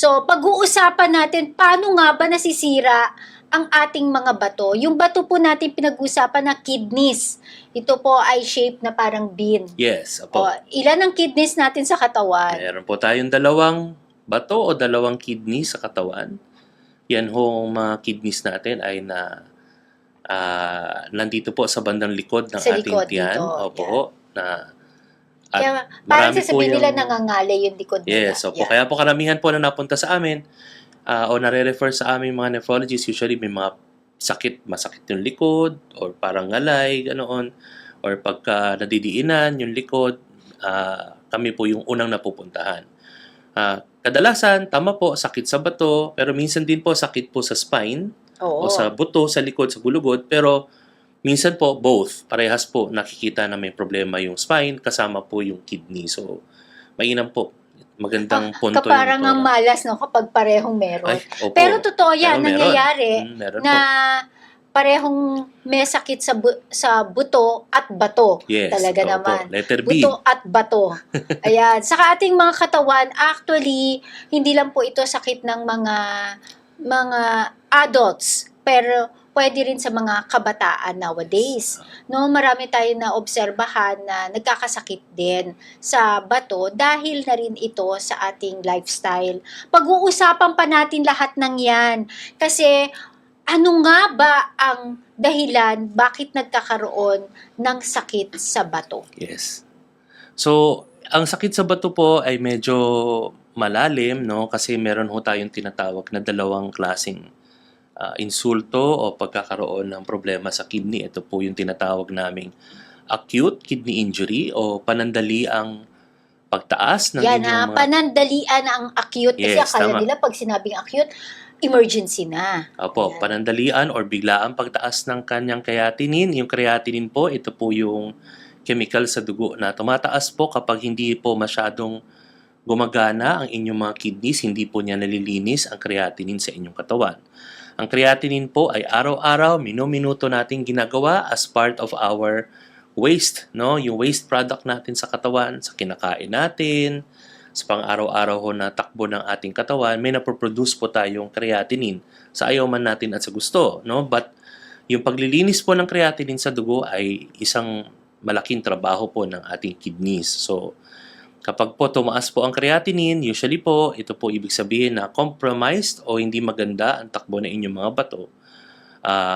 So, pag-uusapan natin, paano nga ba nasisira ang ating mga bato? Yung bato po natin pinag-uusapan na kidneys. Ito po ay shape na parang bean. Yes, O, apo. ilan ang kidneys natin sa katawan? Meron po tayong dalawang bato o dalawang kidney sa katawan. Yan hong mga kidneys natin ay nandito po sa bandang likod ng Sa ating likod tiyan. dito, Opo. At Kaya parang marami po sasabihin nila yung- nangangalay yung likod nila. Yes, opo. Yan. Kaya po karamihan po na napunta sa amin o nare-refer sa aming mga nephrologists, usually may mga masakit yung likod or parang ngalay, ganoon. Or pagka nadidiinan yung likod, kami po yung unang napupuntahan. Kadalasan, tama po, sakit sa bato, pero minsan din po sakit po sa spine Oo. o sa buto, sa likod, sa gulugod, pero minsan po both, parehas po nakikita na may problema yung spine kasama po yung kidney. So, mainam po. Magandang punto Kaparang ang Tora. malas, no, kapag parehong meron. Ay, opo. Pero totoo yan, Pero meron. nangyayari Meron na po. parehong may sakit sa buto at bato. Yes, Talaga opo. naman. Letter B. Buto at bato. Ayan. Sa ating mga katawan, actually, hindi lang po ito sakit ng mga adults, pero pwede rin sa mga kabataan nowadays. No, marami tayong naobserbahan na nagkakasakit din sa bato dahil na rin ito sa ating lifestyle. Pag-uusapan pa natin lahat ng 'yan kasi ano nga ba ang dahilan bakit nagkakaroon ng sakit sa bato? Yes. So, ang sakit sa bato po ay medyo malalim, no? Kasi meron ho tayong tinatawag na dalawang klaseng insulto o pagkakaroon ng problema sa kidney. Ito po yung tinatawag naming acute kidney injury o panandaliang pagtaas ng Yan inyong mga... panandalian ang acute kasi Yes, akala tama. nila pag sinabing acute, emergency na. Opo, Ayan. panandalian or biglaang pagtaas ng kanyang creatinine. Yung creatinine po, ito po yung chemical sa dugo na tumataas po kapag hindi po masyadong gumagana ang inyong mga kidneys, hindi po niya nalilinis ang creatinine sa inyong katawan. Ang creatinine po ay araw-araw, minuminuto nating ginagawa as part of our waste, no? Yung waste product natin sa katawan, sa kinakain natin, sa pang-araw-araw ho na takbo ng ating katawan, may napoproduce po tayong creatinine sa ayaw man natin at sa gusto, no? But yung paglilinis po ng creatinine sa dugo ay isang malaking trabaho po ng ating kidneys. So, kapag po tumaas po ang creatinine, usually po, ito po ibig sabihin na compromised o hindi maganda ang takbo ng inyong mga bato.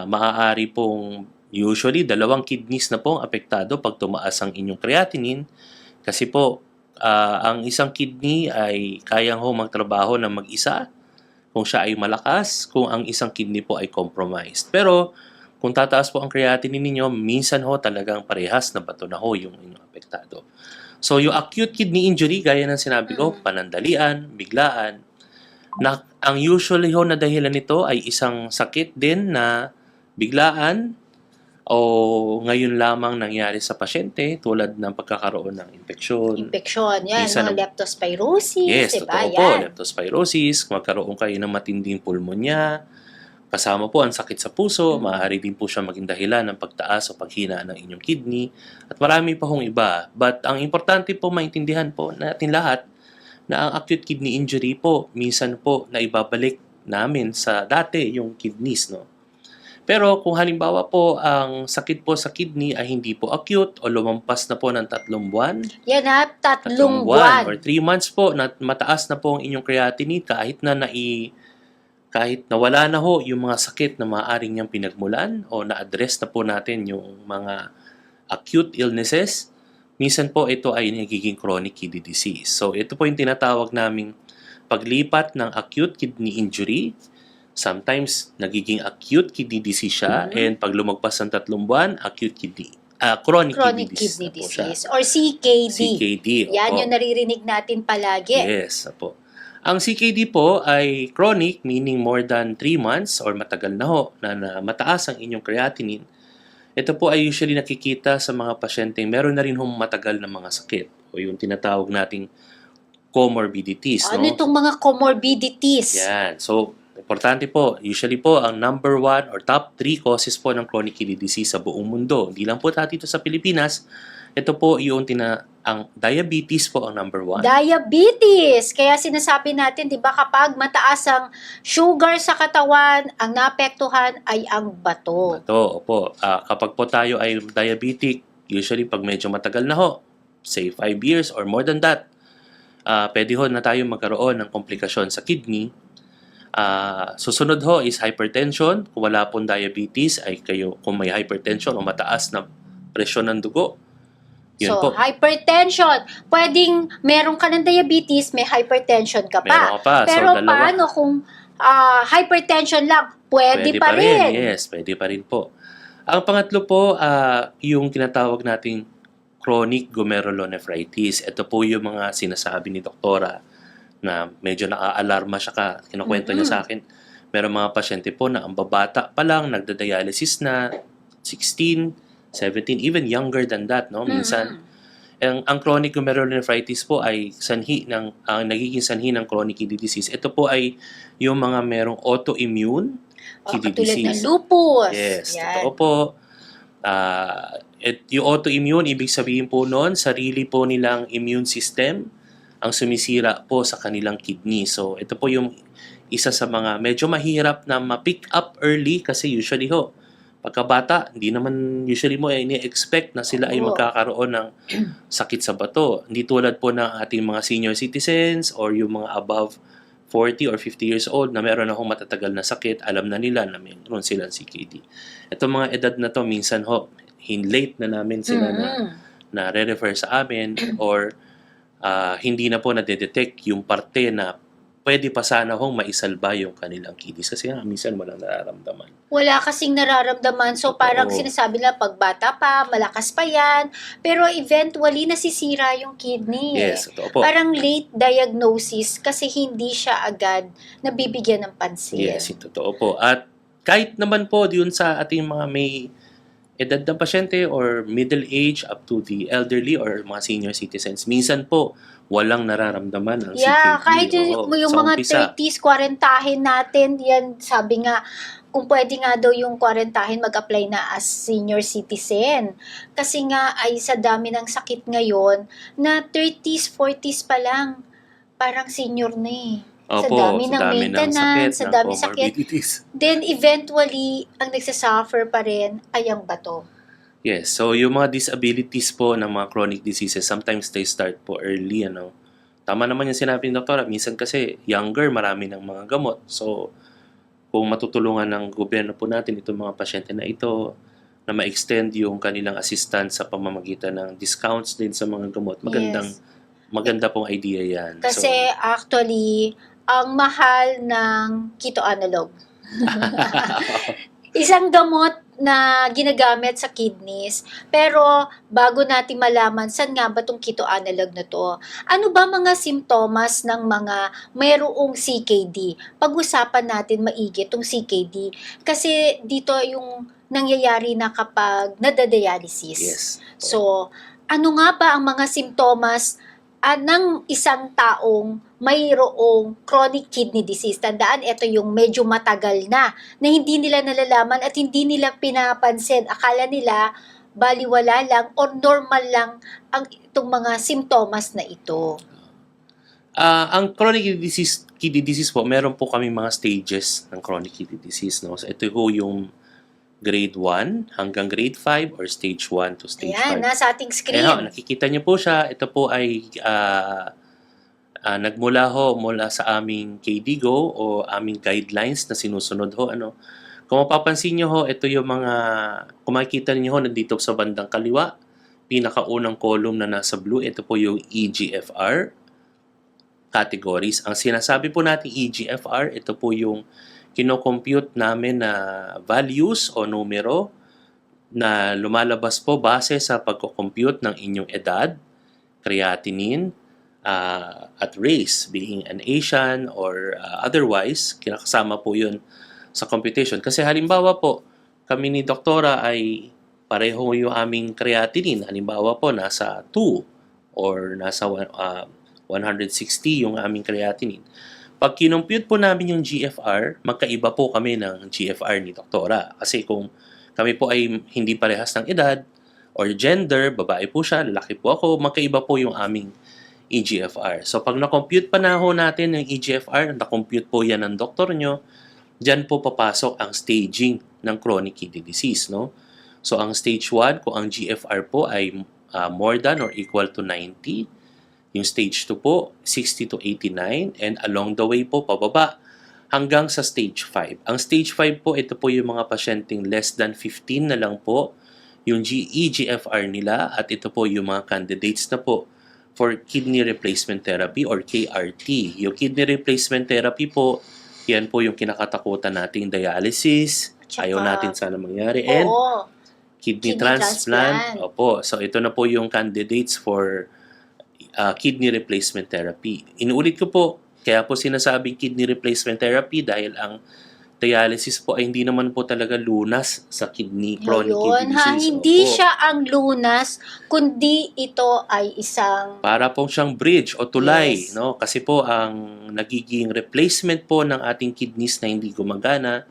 Maaari pong usually dalawang kidneys na pong apektado pag tumaas ang inyong creatinine kasi po ang isang kidney ay kayang ho magtrabaho na mag-isa kung siya ay malakas, kung ang isang kidney po ay compromised. Pero kung tataas po ang creatinine ninyo, minsan ho talagang parehas na bato na ho yung inyong apektado. So, yung acute kidney injury, gaya ng sinabi ko, panandalian, biglaan, ang usually ho na dahilan nito ay isang sakit din na biglaan o ngayon lamang nangyari sa pasyente tulad ng pagkakaroon ng infeksyon. Infeksyon, yan, Minsan mga leptospirosis, Yes, diba? totoo po. Yan. Leptospirosis, magkaroon kayo ng matinding pulmonya, kasama po ang sakit sa puso, maaari din po siya maging dahilan ng pagtaas o paghina ng inyong kidney, at marami pa hong iba. But ang importante po maintindihan po natin lahat na ang acute kidney injury po, minsan po na ibabalik namin sa dati yung kidneys, no? Pero kung halimbawa po ang sakit po sa kidney ay hindi po acute o lumampas na po ng 3 buwan, Yan ha, 3 buwan buwan. or 3 months po na mataas na po ang inyong creatinine kahit nawala na ho yung mga sakit na maaaring niyang pinagmulan o na-address na po natin yung mga acute illnesses, minsan po ito ay nagiging chronic kidney disease. So ito po yung tinatawag naming paglipat ng acute kidney injury. Sometimes nagiging acute kidney disease siya and pag lumagpas ng 3 buwan, chronic kidney disease na po siya. or CKD. CKD. Yan opo. yung naririnig natin palagi. Yes, apo. Ang CKD po ay chronic, meaning more than 3 months or matagal na ho na mataas ang inyong creatinine. Ito po ay usually nakikita sa mga pasyente meron na rin hong matagal na mga sakit o yung tinatawag nating comorbidities. Ano itong mga comorbidities? Yan. So, importante po, usually po, ang number 1 or top 3 causes po ng chronic kidney disease sa buong mundo. Hindi lang po dito sa Pilipinas, Ito po yung ang diabetes po ang number 1. Diabetes. Kaya sinasabi natin, 'di ba, kapag mataas ang sugar sa katawan, ang naapektuhan ay ang bato. Ito, opo. Kapag po tayo ay diabetic, usually pag medyo matagal na ho, say 5 years or more than that, pwede ho na tayo magkaroon ng komplikasyon sa kidney. Susunod ho is hypertension. Kung wala pong diabetes, ay kayo kung may hypertension o mataas na presyon ng dugo. Yun So, po. hypertension. Pwedeng meron ka ng diabetes, may hypertension ka pa. Meron ka pa. Pero So, dalawa. paano kung hypertension lang? Pwede pa rin. Yes, pwede pa rin po. Ang pangatlo po, yung tinatawag nating chronic glomerulonephritis. Ito po yung mga sinasabi ni doktora na medyo nakaalarma siya kinukwento niya sa akin. Meron mga pasyente po na ang babata pa lang, nagda-dialysis na, 16, 17, even younger than that, no? Minsan, ang chronic glomerulonephritis po ay nagiging sanhi ng chronic kidney disease. Ito po ay yung mga merong autoimmune kidney Katulad ng disease. lupus. Yes, Yan. totoo po. Yung autoimmune, ibig sabihin po noon, sarili po nilang immune system ang sumisira po sa kanilang kidney. So, ito po yung isa sa mga medyo mahirap na ma-pick up early kasi usually ho, pagkabata, hindi naman usually mo ini-expect na sila ay Oo. magkakaroon ng sakit sa bato. Hindi tulad po ng ating mga senior citizens or yung mga above 40 or 50 years old na meron akong matatagal na sakit, alam na nila na meron silang CKD. Itong mga edad na to, minsan ho, late na namin sila na re-refer sa amin or hindi na po nadedetect yung parte na pwede pa sana hong maisalba yung kanilang kidneys kasi minsan walang nararamdaman. Wala kasing nararamdaman. So, parang Totoo. sinasabi na pag bata pa, malakas pa yan. Pero eventually, nasisira yung kidney. Yes, totoo po. Parang late diagnosis kasi hindi siya agad nabibigyan ng pansin. Yes, totoo po. At kahit naman po yun sa ating mga may edad na pasyente or middle age up to the elderly or mga senior citizens, minsan po walang nararamdaman ang Yeah, CKD. kahit yung sa mga umpisa. 30s, kwarentahin natin, yan, sabi nga, kung pwede nga daw yung kwarentahin, mag-apply na as senior citizen. Kasi nga ay sa dami ng sakit ngayon, na 30s, 40s pa lang, parang senior na eh. Sa Opo, dami ng maintenance, sa ng dami sakit. comorbidities. Then eventually, ang nagsasuffer pa rin ay ang bato. Yes, so yung mga disabilities po ng mga chronic diseases, sometimes they start po early, ano. Tama naman yung sinabi ni doktora, minsan kasi younger, marami ng mga gamot. So, kung matutulungan ng gobyerno po natin itong mga pasyente na ito, na ma-extend yung kanilang assistance sa pamamagitan ng discounts din sa mga gamot, maganda pong idea yan. Kasi actually, ang mahal ng keto analog. Isang gamot na ginagamit sa kidneys. Pero bago natin malaman saan nga ba itong keto analog na to, ano ba mga simptomas ng mga mayroong CKD? Pag-usapan natin maigi itong CKD. Kasi dito yung nangyayari na kapag nadadialysis. Yes. So, ano nga ba ang mga simptomas ng isang taong mayroong chronic kidney disease? Tandaan, ito yung medyo matagal na hindi nila nalalaman at hindi nila pinapansin. Akala nila baliwala lang or normal lang ang itong mga simptomas na ito. Ang chronic kidney disease po, meron po kami mga stages ng chronic kidney disease. No? So, ito po yung grade 1 hanggang grade 5 or stage 1 to stage 5. Ayan, nasa ating screen. Ayan, nakikita niyo po siya. Ito po ay nagmula mula sa aming KDIGO o aming guidelines na sinusunod ho. Ano. Kung mapapansin niyo ho, ito yung mga, kung makikita niyo ho, nandito sa bandang kaliwa, pinakaunang column na nasa blue, ito po yung EGFR categories. Ang sinasabi po natin EGFR, ito po yung kino-compute namin na values o numero na lumalabas po base sa pagko-compute ng inyong edad, creatinine, at race, being an Asian or otherwise, kinakasama po yun sa computation. Kasi halimbawa po, kami ni doktora ay pareho yung aming creatinine. Halimbawa po, nasa 2 or nasa 160 yung aming creatinine. Pag kinompute po namin yung GFR, magkaiba po kami ng GFR ni doktora. Kasi kung kami po ay hindi parehas ng edad, or gender, babae po siya, lalaki po ako, magkaiba po yung aming EGFR. So pag na-compute pa na ho natin yung EGFR, na-compute po yan ng doktor nyo, dyan po papasok ang staging ng chronic kidney disease, no? So ang stage 1, kung ang GFR po ay more than or equal to 90, yung stage 2 po, 60 to 89, and along the way po, pababa, hanggang sa stage 5. Ang stage 5 po, ito po yung mga pasyenteng less than 15 na lang po yung EGFR nila, at ito po yung mga candidates na po for kidney replacement therapy or KRT. Yung kidney replacement therapy po, yan po yung kinakatakutan nating dialysis, Tsaka, ayaw natin sana mangyari, and Oo. kidney Kidney transplant. transplant. Opo, so ito na po yung candidates for kidney replacement therapy. Inuulit ko po, kaya po sinasabing kidney replacement therapy dahil ang dialysis po ay hindi naman po talaga lunas sa chronic kidney Ngayon, disease. hindi Opo. siya ang lunas, kundi ito ay isang Para po siyang bridge o tulay, Yes. no? Kasi po ang nagiging replacement po ng ating kidneys na hindi gumagana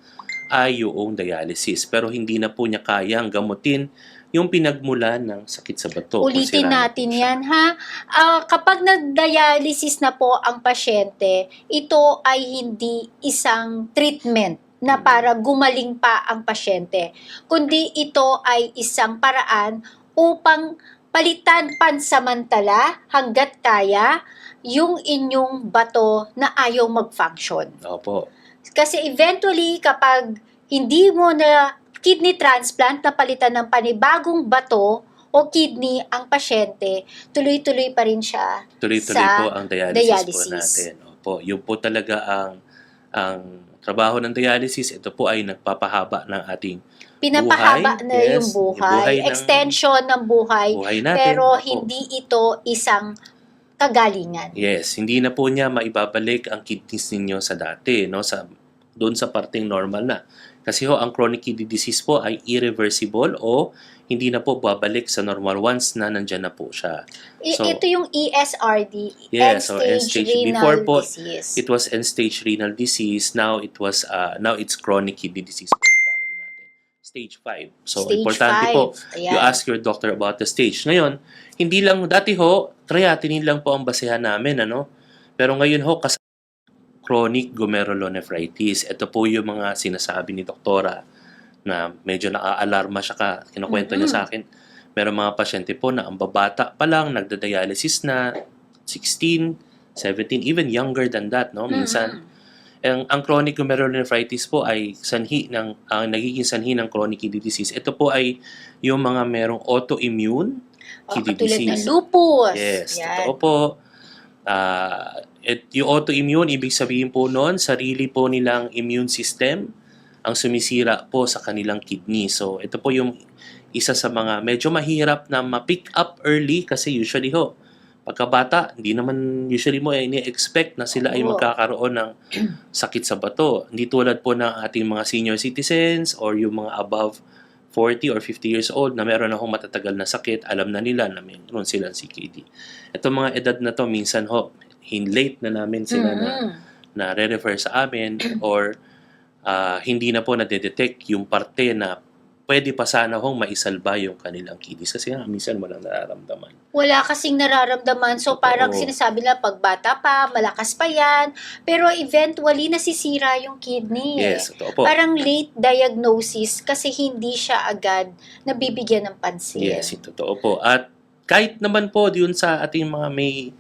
ay yung dialysis. Pero hindi na po niya kayang gamutin yung pinagmulan ng sakit sa bato. kung Ulitin sira na natin po siya. yan, ha? Kapag nag-dialysis na po ang pasyente, ito ay hindi isang treatment na para gumaling pa ang pasyente, kundi ito ay isang paraan upang palitan pansamantala hanggat kaya yung inyong bato na ayaw mag-function. Opo. Kasi eventually, kapag hindi mo na kidney transplant na palitan ng panibagong bato o kidney ang pasyente, tuloy-tuloy pa rin siya Tuloy-tuloy sa po ang dialysis po dialysis. natin. Opo, yun po talaga ang trabaho ng dialysis. Ito po ay nagpapahaba ng ating Pinapahaba buhay. na Yes, yung yung buhay, buhay ng- extension ng buhay, buhay natin. pero Opo. hindi ito isang kagalingan. Yes, hindi na po niya maibabalik ang kidneys ninyo sa dati, no? Doon sa parting normal na. Kasi ho, ang chronic kidney disease po ay irreversible o hindi na po babalik sa normal once na nandyan na po siya. So, Ito yung ESRD, Yes, or end-stage end-stage. renal Before po, disease. it was end-stage renal disease. Now it's chronic kidney disease po yung tawag natin. Stage 5. So, Stage importante po, 5. Ayan. you ask your doctor about the stage. Ngayon, hindi lang, dati ho, creatinine lang po ang basehan namin, ano? Pero ngayon ho, kasi chronic glomerulonephritis. Ito po yung mga sinasabi ni doktora na medyo naaalarma siya kinukwento niya sa akin. Meron mga pasyente po na ang babata pa lang, nagda-dialysis na, 16, 17, even younger than that, no? Minsan, ang chronic glomerulonephritis po ay ang nagiging sanhi ng chronic kidney disease. Ito po ay yung mga merong autoimmune kidney Katulad ng disease. lupus. Yes, Yan. totoo po. Yung autoimmune, ibig sabihin po noon, sarili po nilang immune system ang sumisira po sa kanilang kidney. So, ito po yung isa sa mga medyo mahirap na ma-pick up early kasi usually ho, pagkabata, hindi naman usually mo ini-expect na sila ay Oo. magkakaroon ng sakit sa bato. Hindi tulad po ng ating mga senior citizens or yung mga above 40 or 50 years old na meron akong matatagal na sakit, alam na nila na meron silang CKD. Ito mga edad na to, minsan ho, late na namin sila na re-refer sa amin or hindi na po nadedetect yung parte na pwede pa sana hong maisalba yung kanilang kidneys kasi nga minsan walang nararamdaman. Wala kasing nararamdaman. So, parang Oo. sinasabi na pag bata pa, malakas pa yan. Pero eventually, nasisira yung kidney. Yes, totoo po. Parang late diagnosis kasi hindi siya agad nabibigyan ng pansin. Yes, totoo po. At kahit naman po yun sa ating mga may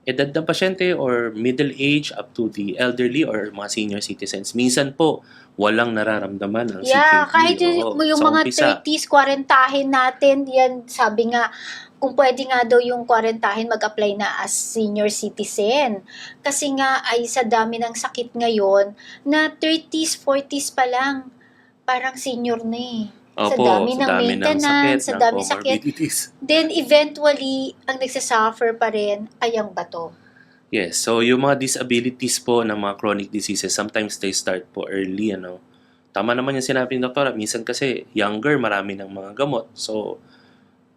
edad na pasyente or middle age up to the elderly or mga senior citizens, minsan po walang nararamdaman ang Yeah, CKD. kahit Oo, yung sa mga umpisa. 30s, 40 natin, yan, sabi nga, kung pwede nga daw yung 40 mag-apply na as senior citizen. Kasi nga ay sa dami ng sakit ngayon, na 30s, 40s pa lang, parang senior na eh. Sa Opo, dami ng maintenance, sa ng dami sakit. comorbidities. Then eventually, ang nagsasuffer pa rin ay ang bato. Yes, so yung mga disabilities po ng mga chronic diseases, sometimes they start po early, ano. Tama naman yung sinabi ng doktora, minsan kasi younger, marami ng mga gamot. So,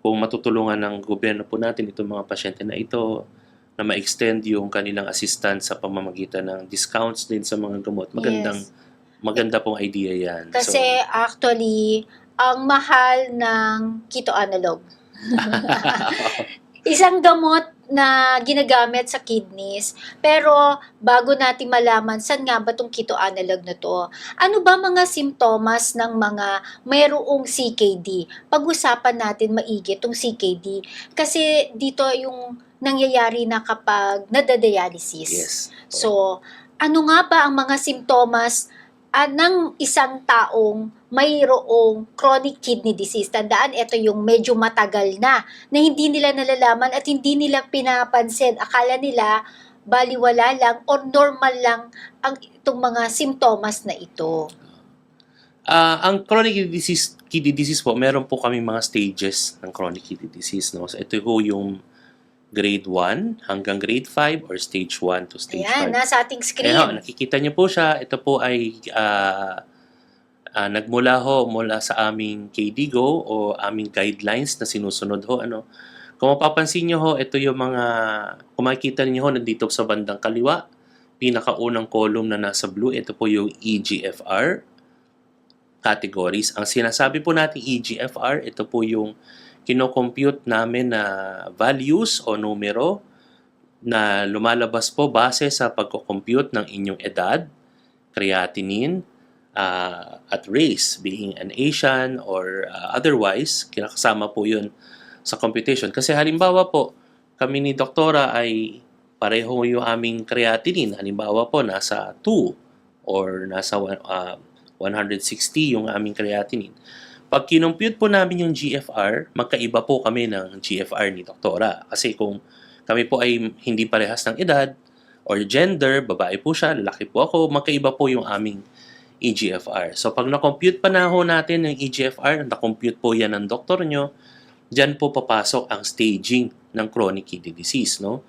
kung matutulungan ng gobyerno po natin itong mga pasyente na ito, na ma-extend yung kanilang assistance sa pamamagitan ng discounts din sa mga gamot, maganda pong idea yan. Kasi actually, ang mahal ng keto analog. Isang gamot na ginagamit sa kidneys. Pero bago natin malaman saan nga ba itong keto analog na to, ano ba mga simptomas ng mga mayroong CKD? Pag-usapan natin maigi itong CKD. Kasi dito yung nangyayari na kapag nadadialysis. Yes. So, ano nga ba ang mga simptomas ng isang taong mayroong chronic kidney disease? Tandaan, ito yung medyo matagal na hindi nila nalalaman at hindi nila pinapansin. Akala nila baliwala lang or normal lang ang itong mga simptomas na ito. Ang chronic kidney disease po, meron po kami mga stages ng chronic kidney disease. No? So, ito po yung grade 1 hanggang grade 5 or stage 1 to stage 5. Ayan, nasa ating screen. Ayan, nakikita niyo po siya. Ito po ay nagmula mula sa aming KDIGO o aming guidelines na sinusunod ho. Ano. Kung mapapansin niyo ho, ito yung mga, kung makikita niyo ho, nandito sa bandang kaliwa, pinakaunang column na nasa blue, ito po yung EGFR categories. Ang sinasabi po natin EGFR, ito po yung kino-compute namin na values o numero na lumalabas po base sa pagko-compute ng inyong edad, creatinine, at race, being an Asian or otherwise, kinakasama po yun sa computation. Kasi halimbawa po, kami ni Doktora ay pareho yung aming creatinine. Halimbawa po, nasa 2 or nasa 160 yung aming creatinine. Pag kinompute po namin yung GFR, magkaiba po kami ng GFR ni Doktora. Kasi kung kami po ay hindi parehas ng edad or gender, babae po siya, lalaki po ako, magkaiba po yung aming EGFR. So pag na-compute pa na ho natin yung EGFR, na-compute po yan ng doktor nyo, dyan po papasok ang staging ng chronic kidney disease. No?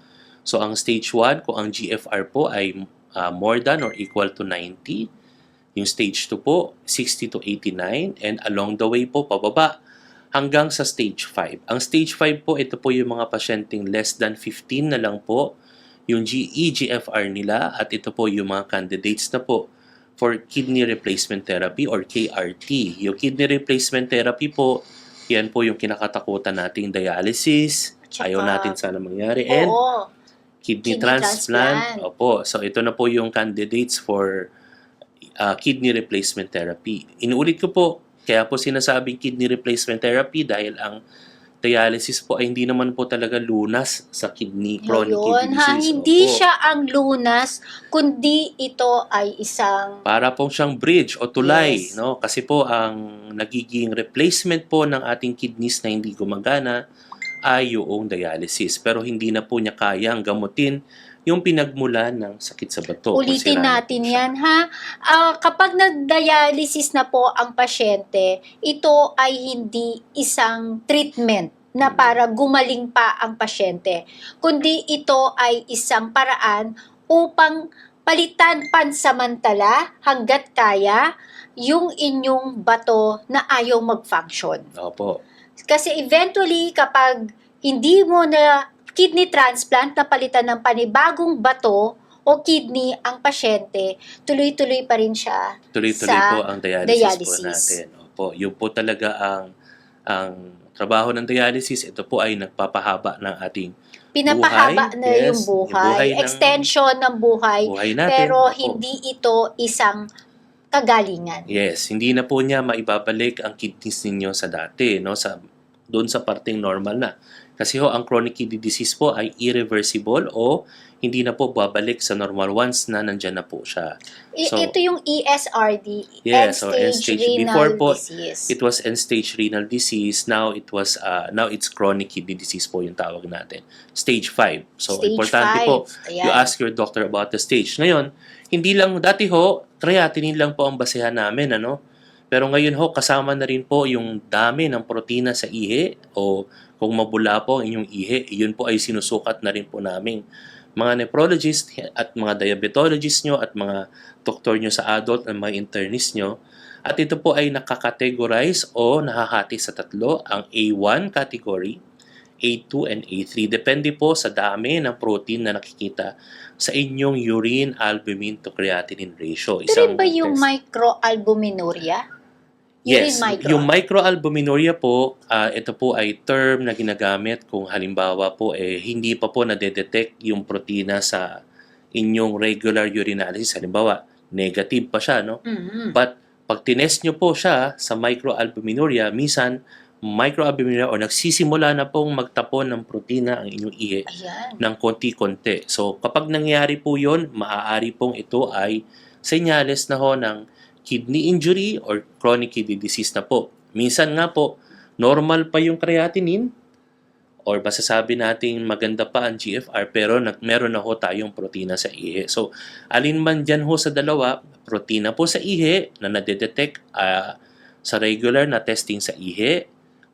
So ang stage 1, kung ang GFR po ay more than or equal to 90, yung stage 2 po, 60 to 89, and along the way po, pababa, hanggang sa stage 5. Ang stage 5 po, ito po yung mga pasyenteng less than 15 na lang po, yung EGFR nila, at ito po yung mga candidates na po for kidney replacement therapy or KRT. Yung kidney replacement therapy po, yan po yung kinakatakutan nating dialysis, ayaw natin sana mangyari, and kidney transplant. Opo, so ito na po yung candidates for kidney replacement therapy. Inuulit ko po, kaya po sinasabing kidney replacement therapy dahil ang dialysis po ay hindi naman po talaga lunas sa kidney, chronic kidney disease. Hindi siya ang lunas, kundi ito ay isang para po siyang bridge o tulay. Yes. No? Kasi po ang nagiging replacement po ng ating kidneys na hindi gumagana ay yung dialysis. Pero hindi na po niya kayang gamutin yung pinagmulan ng sakit sa bato. Ulitin natin yan, ha? Kapag nag-dialysis na po ang pasyente, ito ay hindi isang treatment na para gumaling pa ang pasyente, kundi ito ay isang paraan upang palitan pansamantala hanggat kaya yung inyong bato na ayaw mag-function. Opo. Kasi eventually, kapag hindi mo na kidney transplant na palitan ng panibagong bato o kidney ang pasyente, tuloy-tuloy pa rin siya Tuloy-tuloy sa po ang dialysis po natin. Opo, yun po talaga ang trabaho ng dialysis. Ito po ay nagpapahaba ng ating pinapahaba buhay. Na Yes, yung buhay, extension ng buhay, natin. pero Opo. hindi ito isang kagalingan. Yes, hindi na po niya maibabalik ang kidneys ninyo sa dati, no? Doon sa parteng normal na. Kasi ho, ang chronic kidney disease po ay irreversible o hindi na po babalik sa normal once na nandyan na po siya. So, ito yung ESRD, yes, so end-stage renal before po, disease. it was end-stage renal disease. Now it's chronic kidney disease po yung tawag natin. Stage 5. So, Stage importante 5. po, Ayan. you ask your doctor about the stage. Ngayon, hindi lang, dati ho, creatinine lang po ang basehan namin, ano? Pero ngayon ho, kasama na rin po yung dami ng protina sa ihi o kung mabula po ang inyong ihi, yun po ay sinusukat na rin po namin mga nephrologist at mga diabetologist nyo at mga doktor nyo sa adult at mga internist nyo. At ito po ay nakakategorize o nahahati sa tatlo, ang A1 category, A2 and A3. Depende po sa dami ng protein na nakikita sa inyong urine albumin to creatinine ratio. Ito rin ba yung microalbuminuria? Yes, micro. yung microalbuminuria po, ito po ay term na ginagamit kung halimbawa po hindi pa po nadedetect yung protina sa inyong regular urinalysis. Halimbawa, negative pa siya, no? Mhm. But pag tinest nyo po siya sa microalbuminuria, minsan microalbuminuria o nagsisimula na pong magtapon ng protina ang inyong ihi Ayan. ng konti-konti. So kapag nangyari po yun, maaari pong ito ay senyales na ho ng kidney injury or chronic kidney disease na po. Minsan nga po, normal pa yung creatinine or masasabi nating maganda pa ang GFR pero meron na ho tayong protina sa ihi. So, alin man dyan ho sa dalawa, protina po sa ihi na nadedetect sa regular na testing sa ihi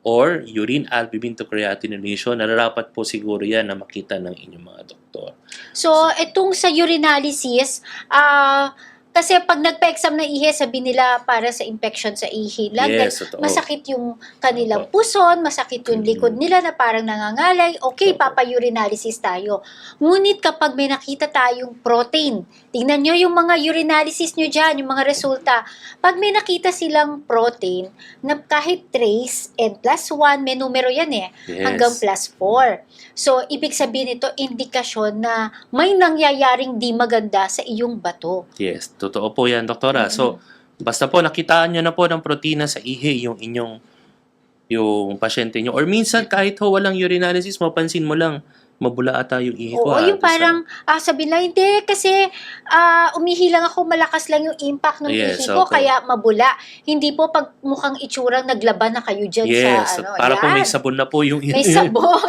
or urine albumin to creatinine ratio, nararapat po siguro yan na makita ng inyong mga doktor. So, itong sa urinalysis, kasi pag nagpa-exam na ihi, sabi nila para sa infection sa ihi lang. Yes, totoo. Masakit yung kanilang puson, masakit yung likod nila na parang nangangalay. Okay, Opo. papa-urinalysis tayo. Ngunit kapag may nakita tayong protein, tingnan nyo yung mga urinalysis nyo dyan, yung mga resulta. Pag may nakita silang protein, na kahit trace and +1, may numero yan Yes. hanggang +4. So, ibig sabihin ito, indikasyon na may nangyayaring di maganda sa iyong bato. Yes, totoo po yan, doktora. So, basta po nakitaan nyo na po ng protina sa ihi yung pasyente nyo. Or minsan, kahit ho walang urinalysis, mapansin mo lang, mabula ata yung ihi ko. Oo, yung parang, sabi lang, hindi, kasi umihi lang ako, malakas lang yung impact ng Yes, ihi ko, opo. kaya mabula. Hindi po pag mukhang itsurang naglaban na kayo dyan Yes, sa, para po may ayan. sabon na po yung May sabon.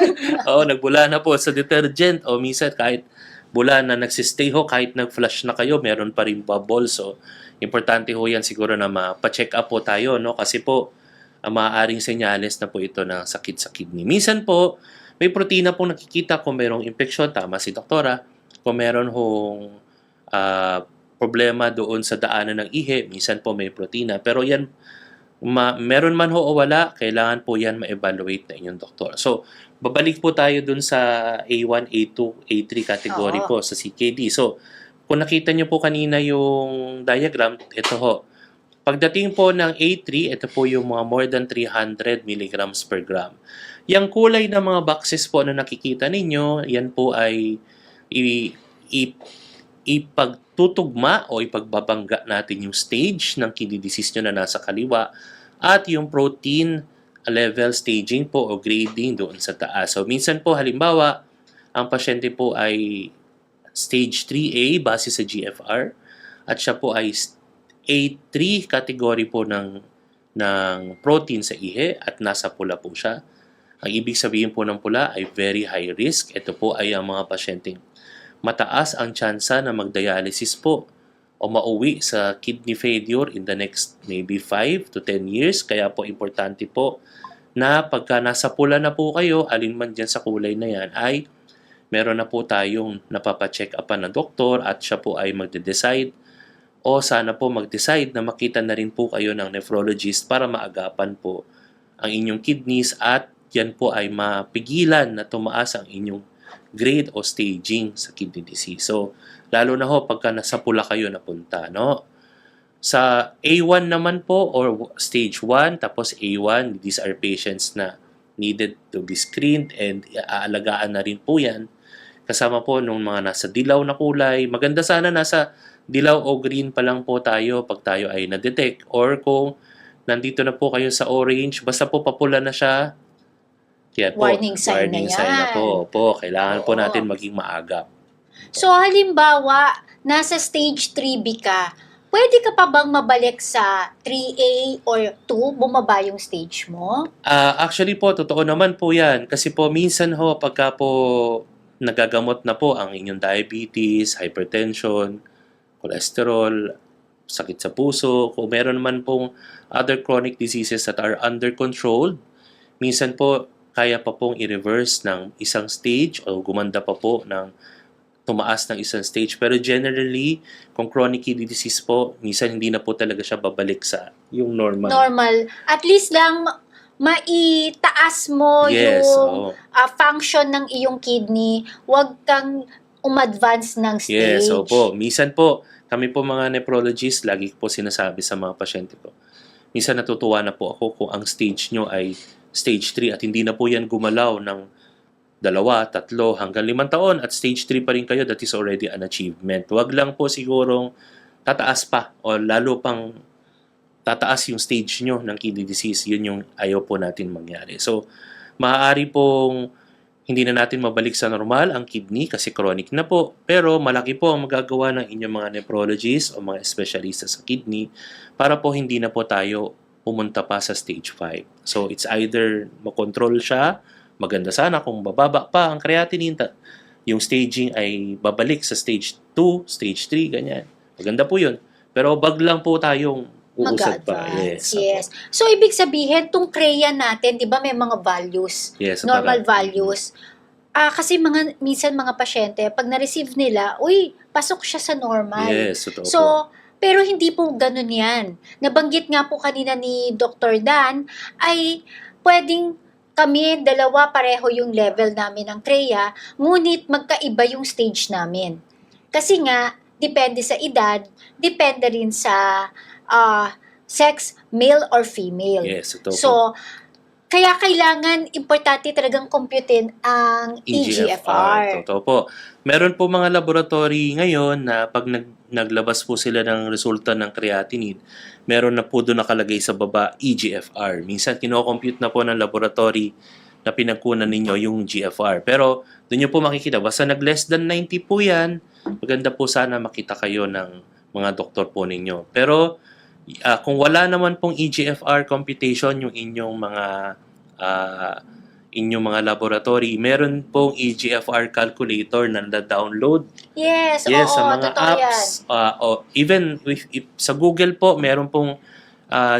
Oo, nagbula na po sa detergent. O minsan, kahit bula na nagsistay ho, kahit nag-flush na kayo, meron pa rin bubble. So, importante ho yan siguro na ma-check up po tayo, no? Kasi po, ang maaaring senyales na po ito ng sakit sa kidney. Minsan po, may protina pong nakikita kung merong infeksyon, tama si doktora. Kung meron hong problema doon sa daanan ng ihi, minsan po may protina. Pero yan, meron man ho o wala, kailangan po yan ma-evaluate na inyong doktor. So, babalik po tayo dun sa A1, A2, A3 category Oo. po sa CKD. So, kung nakita nyo po kanina yung diagram, ito ho. Pagdating po ng A3, ito po yung mga more than 300 milligrams per gram. Yung kulay ng mga boxes po na nakikita ninyo, yan po ay ipagtutugma o ipagbabangga natin yung stage ng kidney disease nyo na nasa kaliwa at yung protein level staging po o grading doon sa taas. So, minsan po, halimbawa, ang pasyente po ay stage 3A base sa GFR at siya po ay A3 category po ng protein sa ihi at nasa pula po siya. Ang ibig sabihin po ng pula ay very high risk. Ito po ay ang mga pasyenteng mataas ang tsansa na mag-dialysis po o mauwi sa kidney failure in the next maybe 5 to 10 years. Kaya po importante po na pagka nasa pula na po kayo, alin man dyan sa kulay na yan, ay meron na po tayong napapacheck upan na doktor at siya po ay magde-decide o sana po mag-decide na makita na rin po kayo ng nephrologist para maagapan po ang inyong kidneys at yan po ay mapigilan na tumaas ang inyong grade o staging sa kidney disease. So, lalo na ho pagka nasa pula kayo napunta, no? Sa A1 naman po or stage 1 tapos A1, these are patients na needed to be screened and aalagaan na rin po yan. Kasama po nung mga nasa dilaw na kulay. Maganda sana nasa dilaw o green pa lang po tayo pag tayo ay na-detect. Or kung nandito na po kayo sa orange, basta po papula na siya, kaya po, Warning sign na sign na yan. po. Kailangan po Oo. natin maging maagap. So, halimbawa, nasa stage 3B ka, pwede ka pa bang mabalik sa 3A or 2, bumaba yung stage mo? Actually po, totoo naman po yan. Kasi po, minsan ho, pagka po nagagamot na po ang inyong diabetes, hypertension, cholesterol, sakit sa puso, kung meron man pong other chronic diseases that are under control, minsan po, kaya pa pong i-reverse ng isang stage o gumanda pa po ng tumaas ng isang stage. Pero generally, kung chronic kidney disease po, minsan hindi na po talaga siya babalik sa yung normal. Normal. At least lang, maitaas mo Yes, yung oo. function ng iyong kidney. Huwag kang umadvance ng stage. Yes, opo. Minsan po, kami po mga nephrologist, lagi ko po sinasabi sa mga pasyente ko, minsan natutuwa na po ako kung ang stage nyo ay stage 3 at hindi na po yan gumalaw ng 2, 3 hanggang 5 taon at stage 3 pa rin kayo, that is already an achievement. Huwag lang po sigurong tataas pa o lalo pang tataas yung stage nyo ng kidney disease. Yun yung ayaw po natin mangyari. So, maaari pong hindi na natin mabalik sa normal ang kidney kasi chronic na po. Pero malaki po ang magagawa ng inyong mga nephrologists o mga espesyalista sa kidney para po hindi na po tayo pumunta pa sa stage 5. So, it's either makontrol siya, maganda sana kung bababa pa ang creatinine, yung staging ay babalik sa stage 2, stage 3, ganyan. Maganda po yun. Pero wag lang po tayong uusad pa. Mag-advance. Yes. Yes. So, ibig sabihin, tong CREA natin, di ba may mga values? Yes, Normal para- values. Kasi minsan mga pasyente, pag na-receive nila, uy, pasok siya sa normal. Yes, totoo po. So, pero hindi po ganun yan. Nabanggit nga po kanina ni Dr. Dan, ay pwedeng kami, dalawa, pareho yung level namin ng CREA, ngunit magkaiba yung stage namin. Kasi nga, depende sa edad, depende rin sa sex, male or female. Yes, totoo po. So, kaya kailangan, importante talagang computein ang EGFR. Totoo po. Meron po mga laboratory ngayon na pag naglabas po sila ng resulta ng creatinine, meron na po doon nakalagay sa baba EGFR. Minsan kino-compute na po ng laboratory na pinagkunan ninyo yung GFR. Pero doon nyo po makikita, basta nag-less than 90 po yan, maganda po sana makita kayo ng mga doktor po ninyo. Pero kung wala naman pong EGFR computation yung inyong mga laboratory, meron pong EGFR calculator na na-download. Yes, Sa oo, mga totoo yan. apps. Even if sa Google po, meron pong